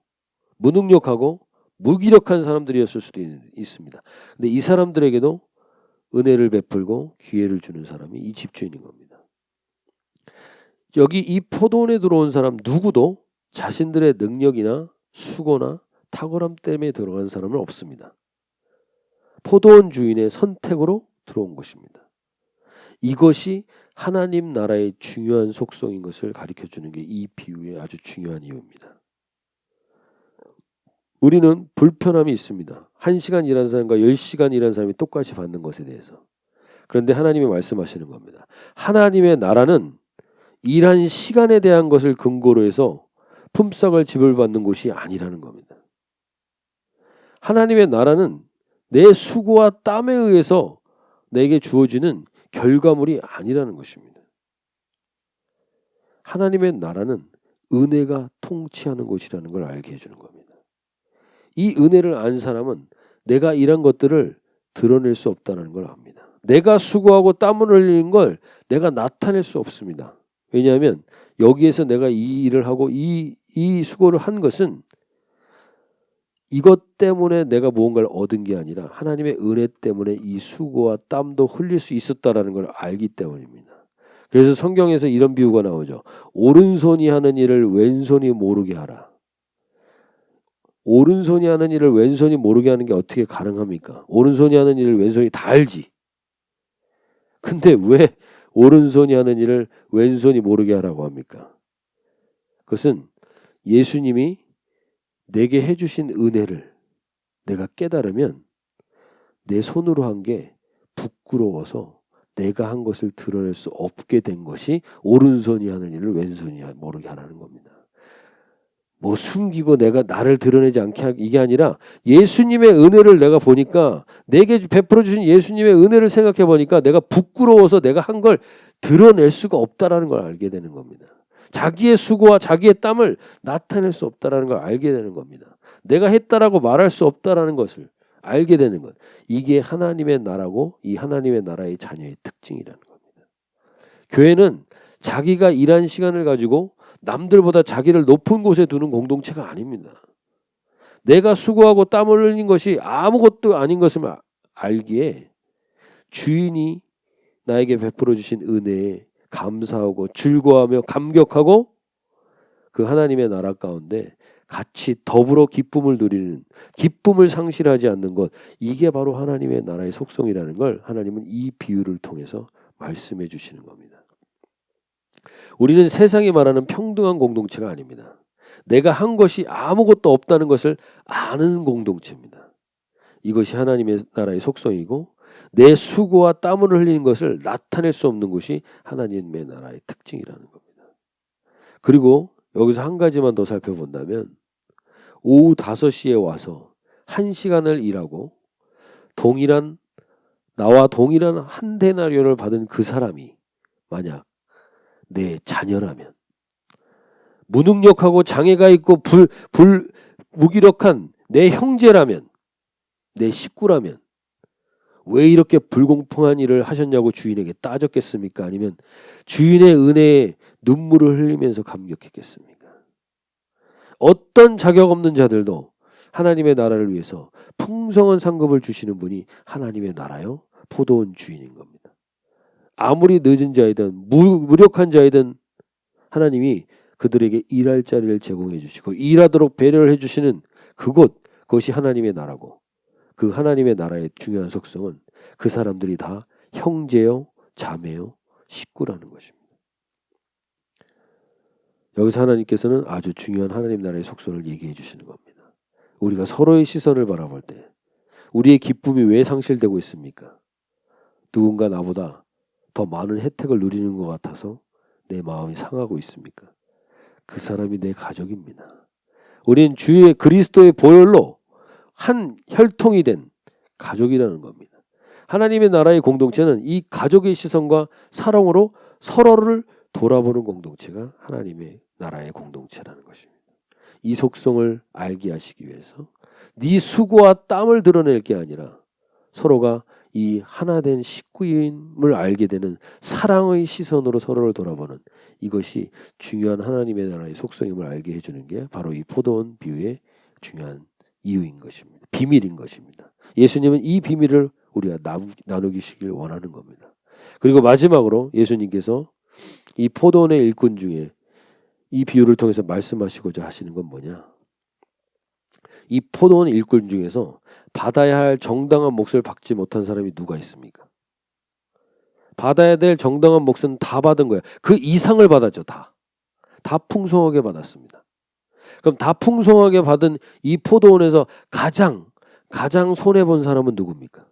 무능력하고 무기력한 사람들이었을 수도 있습니다. 근데 이 사람들에게도 은혜를 베풀고 기회를 주는 사람이 이 집주인인 겁니다. 여기 이 포도원에 들어온 사람 누구도 자신들의 능력이나 수고나 탁월함 때문에 들어간 사람은 없습니다. 포도원 주인의 선택으로 들어온 것입니다. 이것이 하나님 나라의 중요한 속성인 것을 가르쳐주는 게 이 비유의 아주 중요한 이유입니다. 우리는 불편함이 있습니다. 1시간 일한 사람과 10시간 일한 사람이 똑같이 받는 것에 대해서. 그런데 하나님이 말씀하시는 겁니다. 하나님의 나라는 일한 시간에 대한 것을 근거로 해서 품삯을 지불받는 곳이 아니라는 겁니다. 하나님의 나라는 내 수고와 땀에 의해서 내게 주어지는 결과물이 아니라는 것입니다. 하나님의 나라는 은혜가 통치하는 곳이라는 걸 알게 해주는 겁니다. 이 은혜를 안 사람은 내가 일한 것들을 드러낼 수 없다는 걸 압니다. 내가 수고하고 땀을 흘리는 걸 내가 나타낼 수 없습니다. 왜냐하면 여기에서 내가 이 일을 하고 이 수고를 한 것은 이것 때문에 내가 무언가를 얻은 게 아니라 하나님의 은혜 때문에 이 수고와 땀도 흘릴 수 있었다라는 걸 알기 때문입니다. 그래서 성경에서 이런 비유가 나오죠. 오른손이 하는 일을 왼손이 모르게 하라. 오른손이 하는 일을 왼손이 모르게 하는 게 어떻게 가능합니까? 오른손이 하는 일을 왼손이 다 알지. 근데 왜 오른손이 하는 일을 왼손이 모르게 하라고 합니까? 그것은 예수님이 내게 해주신 은혜를 내가 깨달으면 내 손으로 한 게 부끄러워서 내가 한 것을 드러낼 수 없게 된 것이 오른손이 하는 일을 왼손이 모르게 하라는 겁니다. 뭐 숨기고 내가 나를 드러내지 않게 하기 이게 아니라 예수님의 은혜를 내가 보니까 내게 베풀어 주신 예수님의 은혜를 생각해 보니까 내가 부끄러워서 내가 한 걸 드러낼 수가 없다라는 걸 알게 되는 겁니다. 자기의 수고와 자기의 땀을 나타낼 수 없다라는 걸 알게 되는 겁니다. 내가 했다라고 말할 수 없다라는 것을 알게 되는 것. 이게 하나님의 나라고 이 하나님의 나라의 자녀의 특징이라는 겁니다. 교회는 자기가 일한 시간을 가지고 남들보다 자기를 높은 곳에 두는 공동체가 아닙니다. 내가 수고하고 땀을 흘린 것이 아무것도 아닌 것을 알기에 주인이 나에게 베풀어 주신 은혜에 감사하고 즐거워하며 감격하고 그 하나님의 나라 가운데 같이 더불어 기쁨을 누리는, 기쁨을 상실하지 않는 것, 이게 바로 하나님의 나라의 속성이라는 걸 하나님은 이 비유를 통해서 말씀해 주시는 겁니다. 우리는 세상이 말하는 평등한 공동체가 아닙니다. 내가 한 것이 아무것도 없다는 것을 아는 공동체입니다. 이것이 하나님의 나라의 속성이고 내 수고와 땀을 흘리는 것을 나타낼 수 없는 것이 하나님의 나라의 특징이라는 겁니다. 그리고 여기서 한 가지만 더 살펴본다면 오후 5시에 와서 1시간을 일하고 나와 동일한 한 데나리온을 받은 그 사람이 만약 내 자녀라면, 무능력하고 장애가 있고 무기력한 내 형제라면, 내 식구라면 왜 이렇게 불공평한 일을 하셨냐고 주인에게 따졌겠습니까? 아니면 주인의 은혜에 눈물을 흘리면서 감격했겠습니까? 어떤 자격 없는 자들도 하나님의 나라를 위해서 풍성한 상급을 주시는 분이 하나님의 나라요 포도원 주인인 겁니다. 아무리 늦은 자이든 무력한 자이든 하나님이 그들에게 일할 자리를 제공해 주시고 일하도록 배려를 해주시는 그것이 하나님의 나라고, 그 하나님의 나라의 중요한 속성은 그 사람들이 다 형제요 자매요 식구라는 것입니다. 여기서 하나님께서는 아주 중요한 하나님 나라의 속성을 얘기해 주시는 겁니다. 우리가 서로의 시선을 바라볼 때 우리의 기쁨이 왜 상실되고 있습니까? 누군가 나보다 더 많은 혜택을 누리는 것 같아서 내 마음이 상하고 있습니까? 그 사람이 내 가족입니다. 우리는 주의 그리스도의 보혈로 한 혈통이 된 가족이라는 겁니다. 하나님의 나라의 공동체는 이 가족의 시선과 사랑으로 서로를 돌아보는 공동체가 하나님의 나라의 공동체라는 것입니다. 이 속성을 알게 하시기 위해서 네 수고와 땀을 드러낼 게 아니라 서로가 이 하나된 식구임을 알게 되는 사랑의 시선으로 서로를 돌아보는 이것이 중요한 하나님의 나라의 속성임을 알게 해주는 게 바로 이 포도원 비유의 중요한 이유인 것입니다. 비밀인 것입니다. 예수님은 이 비밀을 우리가 나누기시길 원하는 겁니다. 그리고 마지막으로 예수님께서 이 포도원의 일꾼 중에 이 비유를 통해서 말씀하시고자 하시는 건 뭐냐? 이 포도원 일꾼 중에서 받아야 할 정당한 몫을 받지 못한 사람이 누가 있습니까? 받아야 될 정당한 몫은 다 받은 거야. 그 이상을 받았죠. 다 풍성하게 받았습니다. 그럼 다 풍성하게 받은 이 포도원에서 가장 손해본 사람은 누굽니까?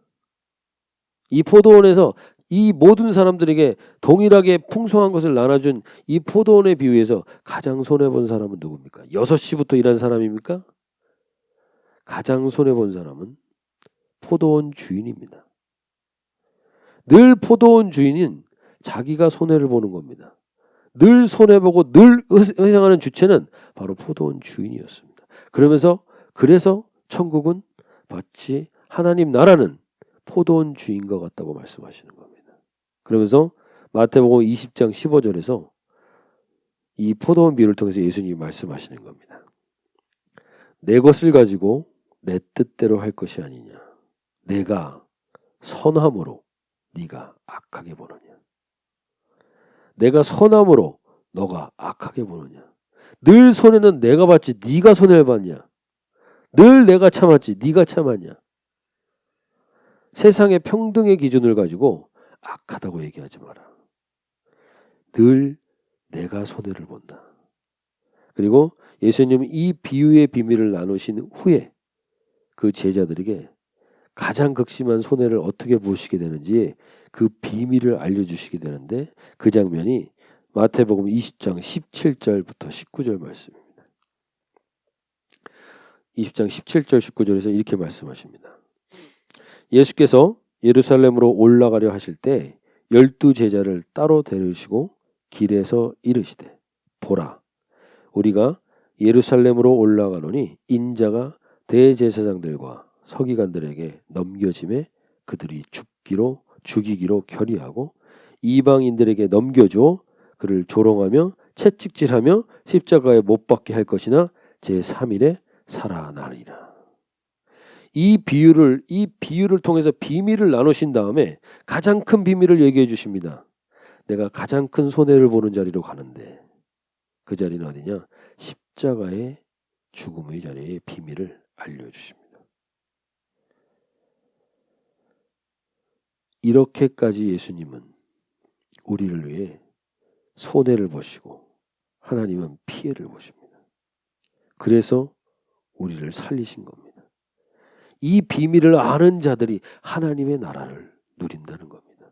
이 포도원에서 이 모든 사람들에게 동일하게 풍성한 것을 나눠준 이 포도원의 비유에서 가장 손해본 사람은 누굽니까? 6시부터 일한 사람입니까? 가장 손해본 사람은 포도원 주인입니다. 늘 포도원 주인은 자기가 손해를 보는 겁니다. 늘 손해보고 늘 회상하는 주체는 바로 포도원 주인이었습니다. 그래서 천국은 마치 하나님 나라는 포도원 주인과 같다고 말씀하시는 겁니다. 그러면서 마태복음 20장 15절에서 이 포도원 비유를 통해서 예수님이 말씀하시는 겁니다. 내 것을 가지고 내 뜻대로 할 것이 아니냐. 내가 선함으로 네가 악하게 보느냐. 내가 선함으로 너가 악하게 보느냐. 늘 손해는 내가 받지 네가 손해를 받냐. 늘 내가 참았지 네가 참았냐. 세상의 평등의 기준을 가지고 악하다고 얘기하지 마라. 늘 내가 손해를 본다. 그리고 예수님은 이 비유의 비밀을 나누신 후에 그 제자들에게 가장 극심한 손해를 어떻게 보시게 되는지 그 비밀을 알려주시게 되는데 그 장면이 마태복음 20장 17절부터 19절 말씀입니다. 20장 17절 19절에서 이렇게 말씀하십니다. 예수께서 예루살렘으로 올라가려 하실 때 12제자를 따로 데리시고 길에서 이르시되 보라 우리가 예루살렘으로 올라가노니 인자가 대제사장들과 서기관들에게 넘겨짐에 그들이 죽이기로 결의하고 이방인들에게 넘겨줘 그를 조롱하며 채찍질하며 십자가에 못 박게 할 것이나 제3일에 살아나리라. 이 비유를 통해서 비밀을 나누신 다음에 가장 큰 비밀을 얘기해 주십니다. 내가 가장 큰 손해를 보는 자리로 가는데 그 자리는 어디냐? 십자가의 죽음의 자리의 비밀을 알려주십니다. 이렇게까지 예수님은 우리를 위해 손해를 보시고 하나님은 피해를 보십니다. 그래서 우리를 살리신 겁니다. 이 비밀을 아는 자들이 하나님의 나라를 누린다는 겁니다.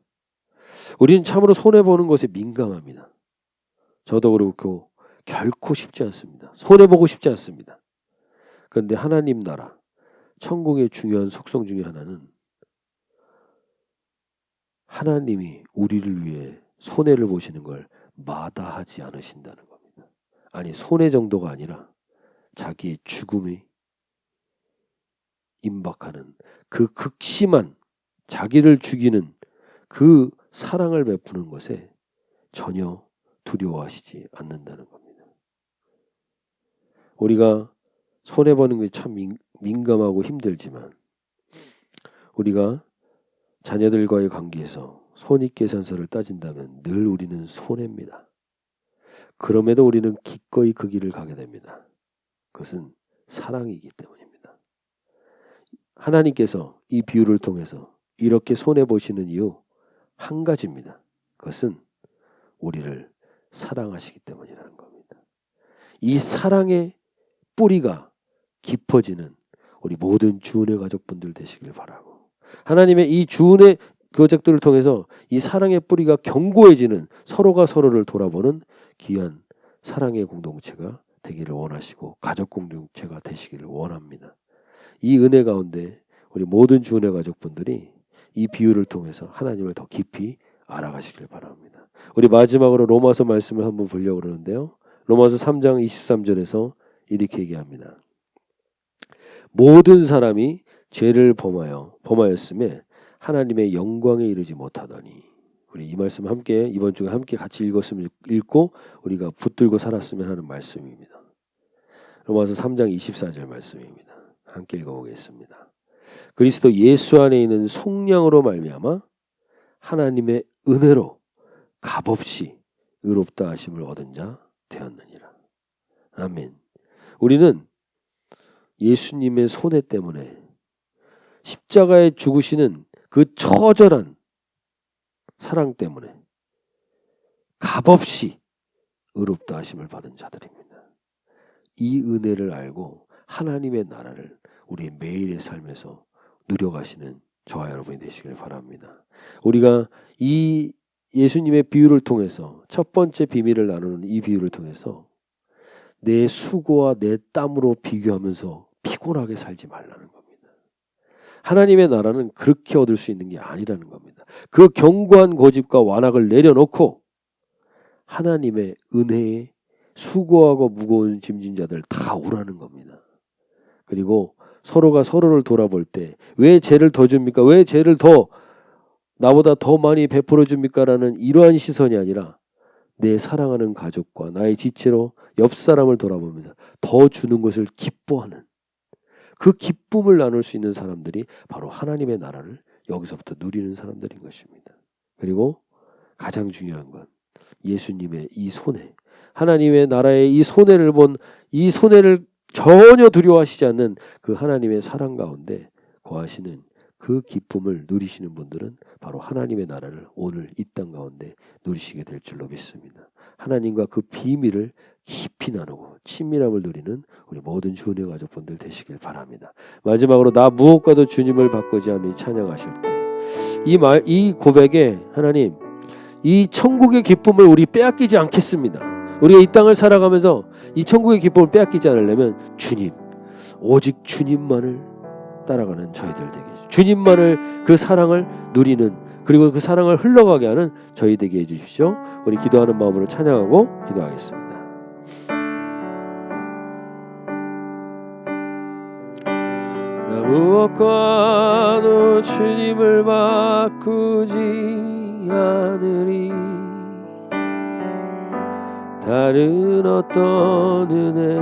우리는 참으로 손해보는 것에 민감합니다. 저도 그렇고 결코 쉽지 않습니다. 손해보고 싶지 않습니다. 그런데 하나님 나라, 천국의 중요한 속성 중에 하나는 하나님이 우리를 위해 손해를 보시는 걸 마다하지 않으신다는 겁니다. 아니 손해 정도가 아니라 자기의 죽음이 임박하는 그 극심한 자기를 죽이는 그 사랑을 베푸는 것에 전혀 두려워하시지 않는다는 겁니다. 우리가 손해보는 게 참 민감하고 힘들지만 우리가 자녀들과의 관계에서 손익계산서를 따진다면 늘 우리는 손해입니다. 그럼에도 우리는 기꺼이 그 길을 가게 됩니다. 그것은 사랑이기 때문입니다. 하나님께서 이 비유를 통해서 이렇게 손해보시는 이유 한 가지입니다. 그것은 우리를 사랑하시기 때문이라는 겁니다. 이 사랑의 뿌리가 깊어지는 우리 모든 주은혜 가족분들 되시길 바라고 하나님의 이 주은혜 가족들을 통해서 이 사랑의 뿌리가 견고해지는 서로가 서로를 돌아보는 귀한 사랑의 공동체가 되기를 원하시고 가족 공동체가 되시기를 원합니다. 이 은혜 가운데 우리 모든 주은혜 가족분들이 이 비유를 통해서 하나님을 더 깊이 알아가시길 바랍니다. 우리 마지막으로 로마서 말씀을 한번 보려고 그러는데요. 로마서 3장 23절에서 이렇게 얘기합니다. 모든 사람이 죄를 범하였음에 하나님의 영광에 이르지 못하더니. 우리 이 말씀 함께 이번 주에 함께 같이 읽고 우리가 붙들고 살았으면 하는 말씀입니다. 로마서 3장 24절 말씀입니다. 함께 읽어보겠습니다. 그리스도 예수 안에 있는 속량으로 말미암아 하나님의 은혜로 값없이 의롭다 하심을 얻은 자 되었느니라. 아멘. 우리는 예수님의 손해 때문에 십자가에 죽으시는 그 처절한 사랑 때문에 값없이 의롭다 하심을 받은 자들입니다. 이 은혜를 알고 하나님의 나라를 우리의 매일의 삶에서 누려가시는 저와 여러분이 되시길 바랍니다. 우리가 이 예수님의 비유를 통해서 첫 번째 비밀을 나누는 이 비유를 통해서 내 수고와 내 땀으로 비교하면서 피곤하게 살지 말라는 겁니다. 하나님의 나라는 그렇게 얻을 수 있는 게 아니라는 겁니다. 그 견고한 고집과 완악을 내려놓고 하나님의 은혜에 수고하고 무거운 짐진 자들 다 오라는 겁니다. 그리고 서로가 서로를 돌아볼 때 왜 죄를 더 줍니까? 왜 죄를 더 나보다 더 많이 베풀어 줍니까? 라는 이러한 시선이 아니라 내 사랑하는 가족과 나의 지체로 옆 사람을 돌아보면서 더 주는 것을 기뻐하는 그 기쁨을 나눌 수 있는 사람들이 바로 하나님의 나라를 여기서부터 누리는 사람들인 것입니다. 그리고 가장 중요한 건 예수님의 이 손해, 하나님의 나라의 이 손해를 본 이 손해를 전혀 두려워하시지 않는 그 하나님의 사랑 가운데 거하시는 그 기쁨을 누리시는 분들은 바로 하나님의 나라를 오늘 이 땅 가운데 누리시게 될 줄로 믿습니다. 하나님과 그 비밀을 깊이 나누고 친밀함을 누리는 우리 모든 주은혜 가족분들 되시길 바랍니다. 마지막으로 나 무엇과도 주님을 바꾸지 않는 이 찬양하실 때 이 고백에 하나님 이 천국의 기쁨을 우리 빼앗기지 않겠습니다. 우리가 이 땅을 살아가면서 이 천국의 기쁨을 빼앗기지 않으려면 주님, 오직 주님만을 따라가는 저희들 되게 해주십시오. 주님만을 그 사랑을 누리는 그리고 그 사랑을 흘러가게 하는 저희 되게 해주십시오. 우리 기도하는 마음으로 찬양하고 기도하겠습니다. 나 무엇과도 주님을 바꾸지 않으리. 다른 어떤 은혜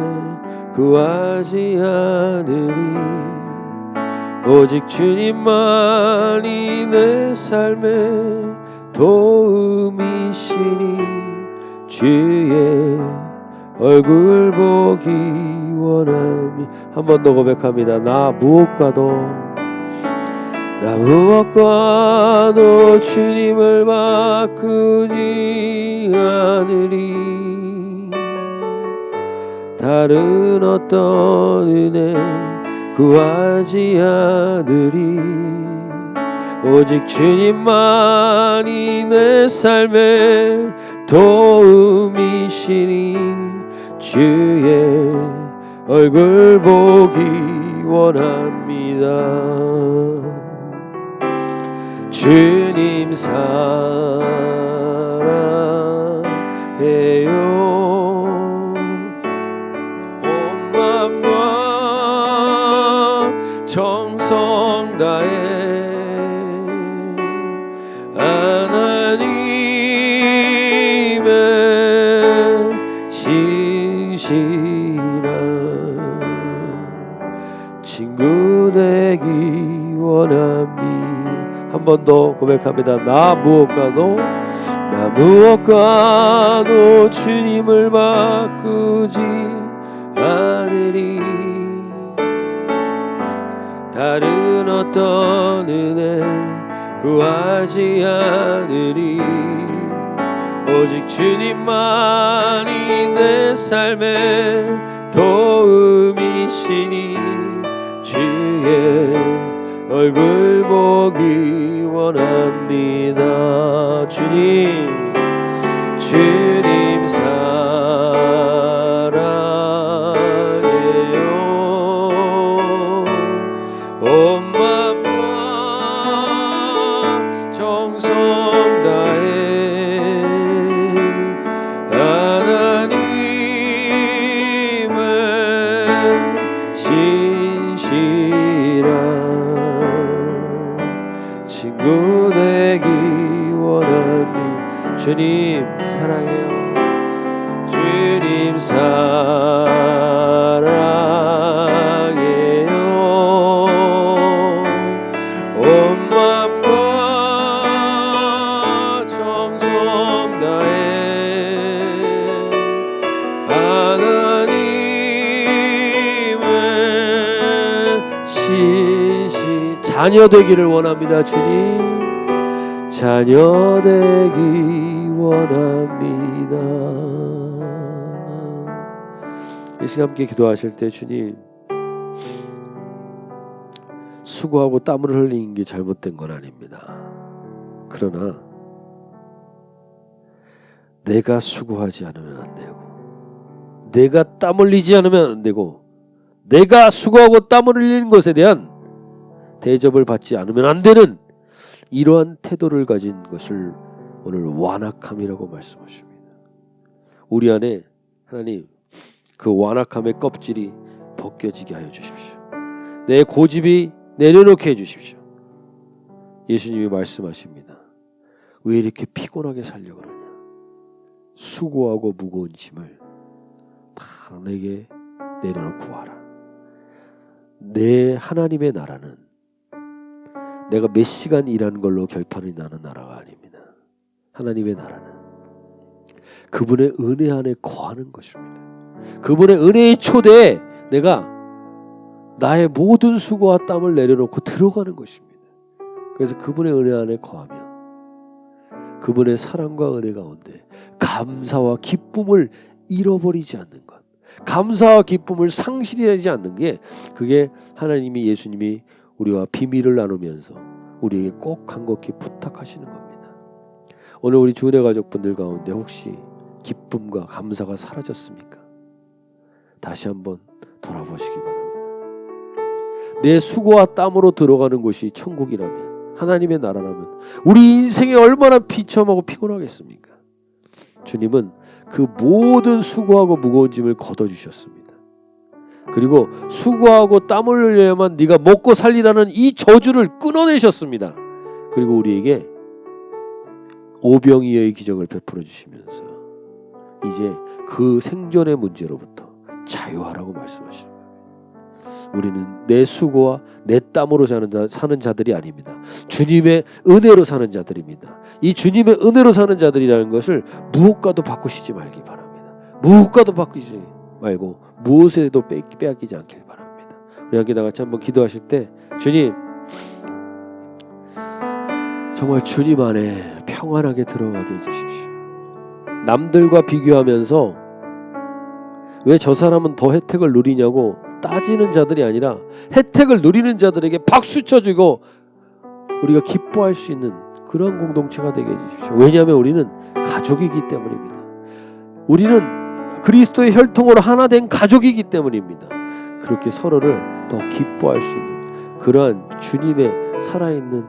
구하지 않으리. 오직 주님만이 내 삶의 도움이시니 주의 얼굴 보기 원함이. 한 번 더 고백합니다. 나 무엇과도 주님을 바꾸지 않으리. 다른 어떤 은혜 구하지 않으리. 오직 주님만이 내 삶의 도움이시니 주의 얼굴 보기 원합니다. 주님 사랑해요. 온 마음과 정성 다해 하나님의 신실한 친구 되기 원합니다. 한 번 더 고백합니다. 나 무엇과도 주님을 바꾸지 않으리. 다른 어떤 은혜 구하지 않으리. 오직 주님만이 내 삶의 도움이시니 주의 얼굴 보기 원합니다. 주님 사랑해요. 온 마음과 주님 사랑해요. 온 맘과 정성 다해 하나님의 신신 자녀 되기를 원합니다. 주님 자녀 되기 원합니다. 이 시간 함께 기도하실 때 주님 수고하고 땀을 흘리는 게 잘못된 건 아닙니다. 그러나 내가 수고하지 않으면 안 되고 내가 땀 흘리지 않으면 안 되고 내가 수고하고 땀을 흘리는 것에 대한 대접을 받지 않으면 안 되는 이러한 태도를 가진 것을 오늘 완악함이라고 말씀하십니다. 우리 안에 하나님 그 완악함의 껍질이 벗겨지게 하여 주십시오. 내 고집이 내려놓게 해주십시오. 예수님이 말씀하십니다. 왜 이렇게 피곤하게 살려고 그러냐. 수고하고 무거운 짐을 다 내게 내려놓고 와라. 내 하나님의 나라는 내가 몇 시간 일하는 걸로 결판이 나는 나라가 아닙니다. 하나님의 나라는 그분의 은혜 안에 거하는 것입니다. 그분의 은혜의 초대에 내가 나의 모든 수고와 땀을 내려놓고 들어가는 것입니다. 그래서 그분의 은혜 안에 거하며 그분의 사랑과 은혜 가운데 감사와 기쁨을 잃어버리지 않는 것, 감사와 기쁨을 상실하지 않는 게 그게 하나님이 예수님이 우리와 비밀을 나누면서 우리에게 꼭 간곡히 부탁하시는 겁니다. 오늘 우리 주은혜 가족분들 가운데 혹시 기쁨과 감사가 사라졌습니까? 다시 한번 돌아보시기 바랍니다. 내 수고와 땀으로 들어가는 곳이 천국이라면, 하나님의 나라라면 우리 인생에 얼마나 비참하고 피곤하겠습니까? 주님은 그 모든 수고하고 무거운 짐을 걷어주셨습니다. 그리고 수고하고 땀을 흘려야만 네가 먹고 살리라는 이 저주를 끊어내셨습니다. 그리고 우리에게 오병이어의 기적을 베풀어 주시면서 이제 그 생존의 문제로부터 자유하라고 말씀하십니다. 우리는 내 수고와 내 땀으로 사는 자들이 아닙니다. 주님의 은혜로 사는 자들입니다. 이 주님의 은혜로 사는 자들이라는 것을 무엇과도 바꾸시지 말기 바랍니다. 무엇과도 바꾸지 말고 무엇에도 빼앗기지 않길 바랍니다. 우리 함께 나같이 한번 기도하실 때 주님 정말 주님 안에 평안하게 들어가게 해주십시오. 남들과 비교하면서 왜 저 사람은 더 혜택을 누리냐고 따지는 자들이 아니라 혜택을 누리는 자들에게 박수 쳐주고 우리가 기뻐할 수 있는 그런 공동체가 되게 해주십시오. 왜냐하면 우리는 가족이기 때문입니다. 우리는 그리스도의 혈통으로 하나 된 가족이기 때문입니다. 그렇게 서로를 더 기뻐할 수 있는 그러한 주님의 살아있는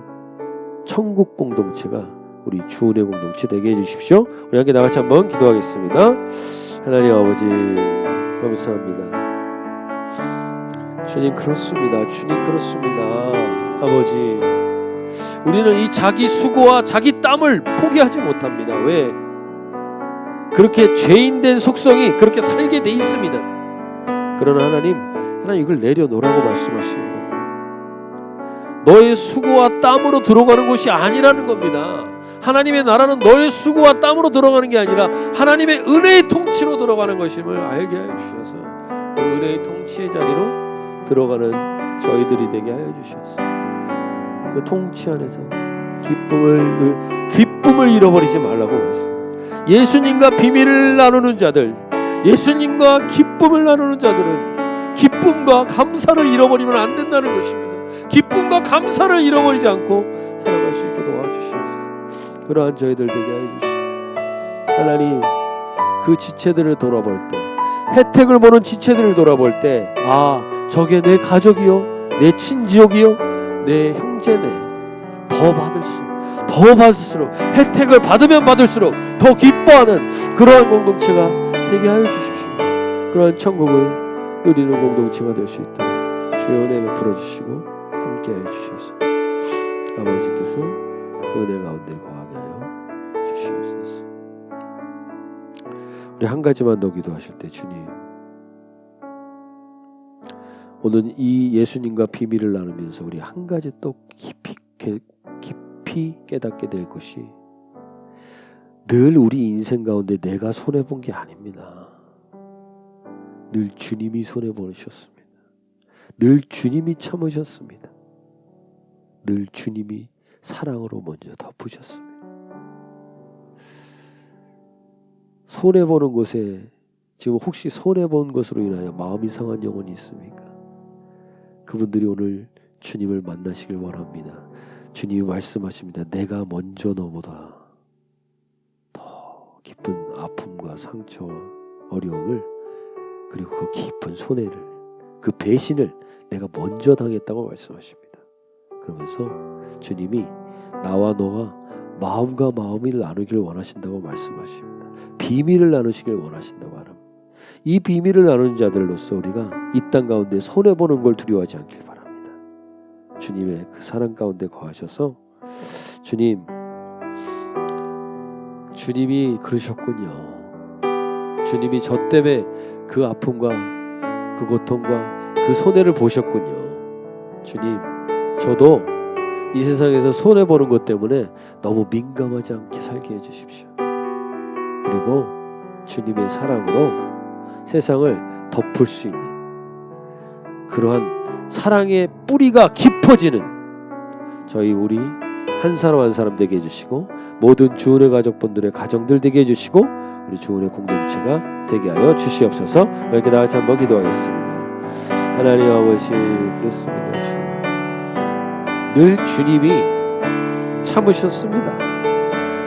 천국 공동체가 우리 주은혜 공동체 되게 해주십시오. 우리 함께 나같이 한번 기도하겠습니다. 하나님 아버지 감사합니다. 주님 그렇습니다. 주님 그렇습니다. 아버지 우리는 이 자기 수고와 자기 땀을 포기하지 못합니다. 왜? 그렇게 죄인된 속성이 그렇게 살게 돼 있습니다. 그러나 하나님 이걸 내려놓으라고 말씀하시는 겁니다. 너의 수고와 땀으로 들어가는 것이 아니라는 겁니다. 하나님의 나라는 너의 수고와 땀으로 들어가는 게 아니라 하나님의 은혜의 통치로 들어가는 것임을 알게 하여 주셔서 그 은혜의 통치의 자리로 들어가는 저희들이 되게 하여 주셔서 그 통치 안에서 기쁨을 잃어버리지 말라고 말씀합니다. 예수님과 비밀을 나누는 자들, 예수님과 기쁨을 나누는 자들은 기쁨과 감사를 잃어버리면 안 된다는 것입니다. 기쁨과 감사를 잃어버리지 않고 살아갈 수 있게 도와주시옵소서. 그러한 저희들 되게 하여 주시옵소서. 하나님 그 지체들을 돌아볼 때, 혜택을 보는 지체들을 돌아볼 때, 저게 내 가족이요, 내 친지역이요, 내 형제네. 더 받을수록 혜택을 받으면 받을수록 더 기뻐하는 그러한 공동체가 되게 하여 주십시오. 그러한 천국을 누리는 공동체가 될 수 있도록 주의 은혜 베풀어 주시고 함께 하여 주셔서 아버지께서 그 은혜 가운데 거하게 하여 주시옵소서. 우리 한 가지만 더 기도하실 때, 주님, 오늘 이 예수님과 비밀을 나누면서 우리 한 가지 또 깊이 깨닫게 될 것이, 늘 우리 인생 가운데 내가 손해본 게 아닙니다. 늘 주님이 손해보셨습니다. 늘 주님이 참으셨습니다. 늘 주님이 사랑으로 먼저 덮으셨습니다. 손해보는 것에, 지금 혹시 손해본 것으로 인하여 마음이 상한 영혼이 있습니까? 그분들이 오늘 주님을 만나시길 원합니다. 주님이 말씀하십니다. 내가 먼저 너보다 더 깊은 아픔과 상처와 어려움을, 그리고 그 깊은 손해를, 그 배신을 내가 먼저 당했다고 말씀하십니다. 그러면서 주님이 나와 너와 마음과 마음을 나누기를 원하신다고 말씀하십니다. 비밀을 나누시길 원하신다고 하는, 이 비밀을 나누는 자들로서 우리가 이 땅 가운데 손해보는 걸 두려워하지 않길 바랍니다. 주님의 그 사랑 가운데 거하셔서, 주님이 그러셨군요. 주님이 저 때문에 그 아픔과 그 고통과 그 손해를 보셨군요. 주님, 저도 이 세상에서 손해보는 것 때문에 너무 민감하지 않게 살게 해주십시오. 그리고 주님의 사랑으로 세상을 덮을 수 있는 그러한 사랑의 뿌리가 깊어지는 우리 한 사람 한 사람 되게 해주시고, 모든 주은혜 가족분들의 가정들 되게 해주시고, 우리 주은혜 공동체가 되게 하여 주시옵소서. 이렇게 다 같이 한번 기도하겠습니다. 하나님 아버지, 그렇습니다. 주님, 늘 주님이 참으셨습니다.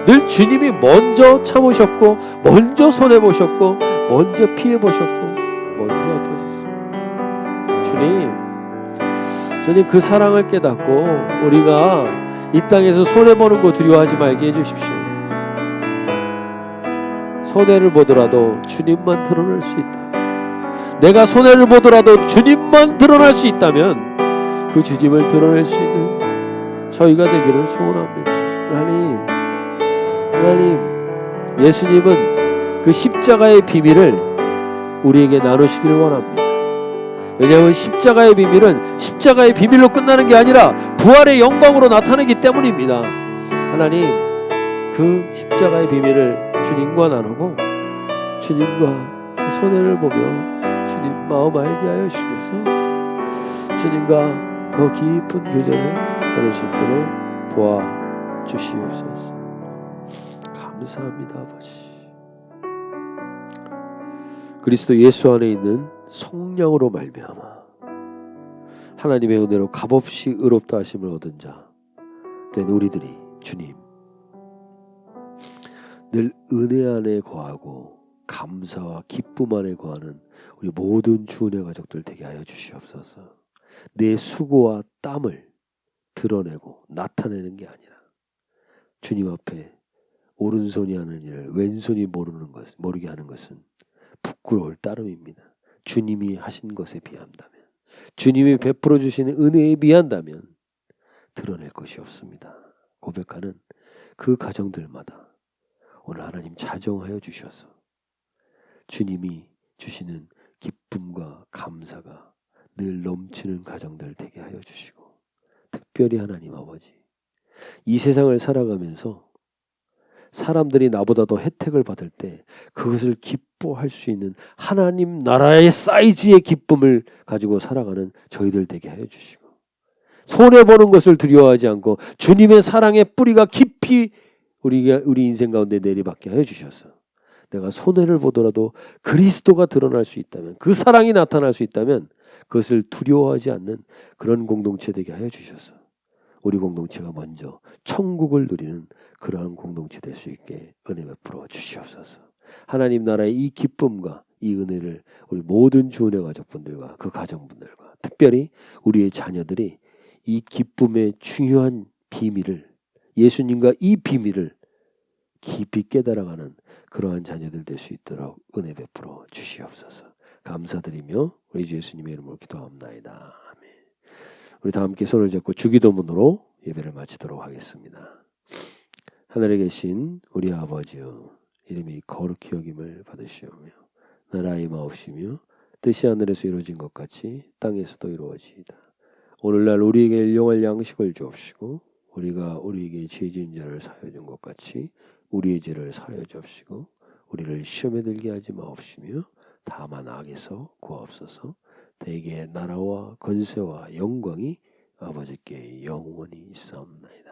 늘 주님이 먼저 참으셨고, 먼저 손해보셨고, 먼저 피해보셨고, 먼저 아파졌습니다. 주님, 그 사랑을 깨닫고 우리가 이 땅에서 손해보는 거 두려워하지 말게 해주십시오. 손해를 보더라도 주님만 드러날 수 있다면, 내가 손해를 보더라도 주님만 드러날 수 있다면 그 주님을 드러낼 수 있는 저희가 되기를 소원합니다. 하나님, 예수님은 그 십자가의 비밀을 우리에게 나누시길 원합니다. 왜냐하면 십자가의 비밀은 십자가의 비밀로 끝나는 게 아니라 부활의 영광으로 나타나기 때문입니다. 하나님, 그 십자가의 비밀을 주님과 나누고, 주님과 그 손해를 보며 주님 마음 알게 하여 주셔서 주님과 더 깊은 교제를 나눌 수 있도록 도와주시옵소서. 감사합니다, 아버지. 그리스도 예수 안에 있는 성령으로 말미암아 하나님의 은혜로 값없이 의롭다 하심을 얻은 자 된 우리들이, 주님, 늘 은혜 안에 거하고 감사와 기쁨 안에 거하는 우리 모든 주은혜 가족들 되게 하여 주시옵소서. 내 수고와 땀을 드러내고 나타내는 게 아니라 주님 앞에 오른손이 하는 일을 왼손이 모르게 하는 것은 부끄러울 따름입니다. 주님이 하신 것에 비한다면, 주님이 베풀어 주시는 은혜에 비한다면 드러낼 것이 없습니다. 고백하는 그 가정들마다 오늘 하나님 자정하여 주셔서 주님이 주시는 기쁨과 감사가 늘 넘치는 가정들 되게 하여 주시고, 특별히 하나님 아버지, 이 세상을 살아가면서 사람들이 나보다 더 혜택을 받을 때 그것을 기뻐할 수 있는 하나님 나라의 사이즈의 기쁨을 가지고 살아가는 저희들 되게 하여 주시고, 손해보는 것을 두려워하지 않고 주님의 사랑의 뿌리가 깊이 우리 인생 가운데 내리받게 하여 주셔서 내가 손해를 보더라도 그리스도가 드러날 수 있다면, 그 사랑이 나타날 수 있다면 그것을 두려워하지 않는 그런 공동체 되게 하여 주셔서 우리 공동체가 먼저 천국을 누리는 그러한 공동체 될 수 있게 은혜 베풀어 주시옵소서. 하나님 나라의 이 기쁨과 이 은혜를 우리 모든 주은혜 가족분들과 그 가정분들과, 특별히 우리의 자녀들이 이 기쁨의 중요한 비밀을, 예수님과 이 비밀을 깊이 깨달아가는 그러한 자녀들 될 수 있도록 은혜 베풀어 주시옵소서. 감사드리며 우리 주 예수님의 이름으로 기도합나이다. 아멘. 우리 다 함께 손을 잡고 주기도문으로 예배를 마치도록 하겠습니다. 하늘에 계신 우리 아버지여, 이름이 거룩히 여김을 받으시오며 나라의 마옵시며 뜻이 하늘에서 이루어진 것 같이 땅에서도 이루어지이다. 오늘날 우리에게 일용할 양식을 주옵시고 우리가 우리에게 죄 지은 자를 사하여 준 것 같이 우리의 죄를 사하여 주옵시고 우리를 시험에 들게 하지 마옵시며 다만 악에서 구하옵소서. 대개 나라와 권세와 영광이 아버지께 영원히 있사옵나이다.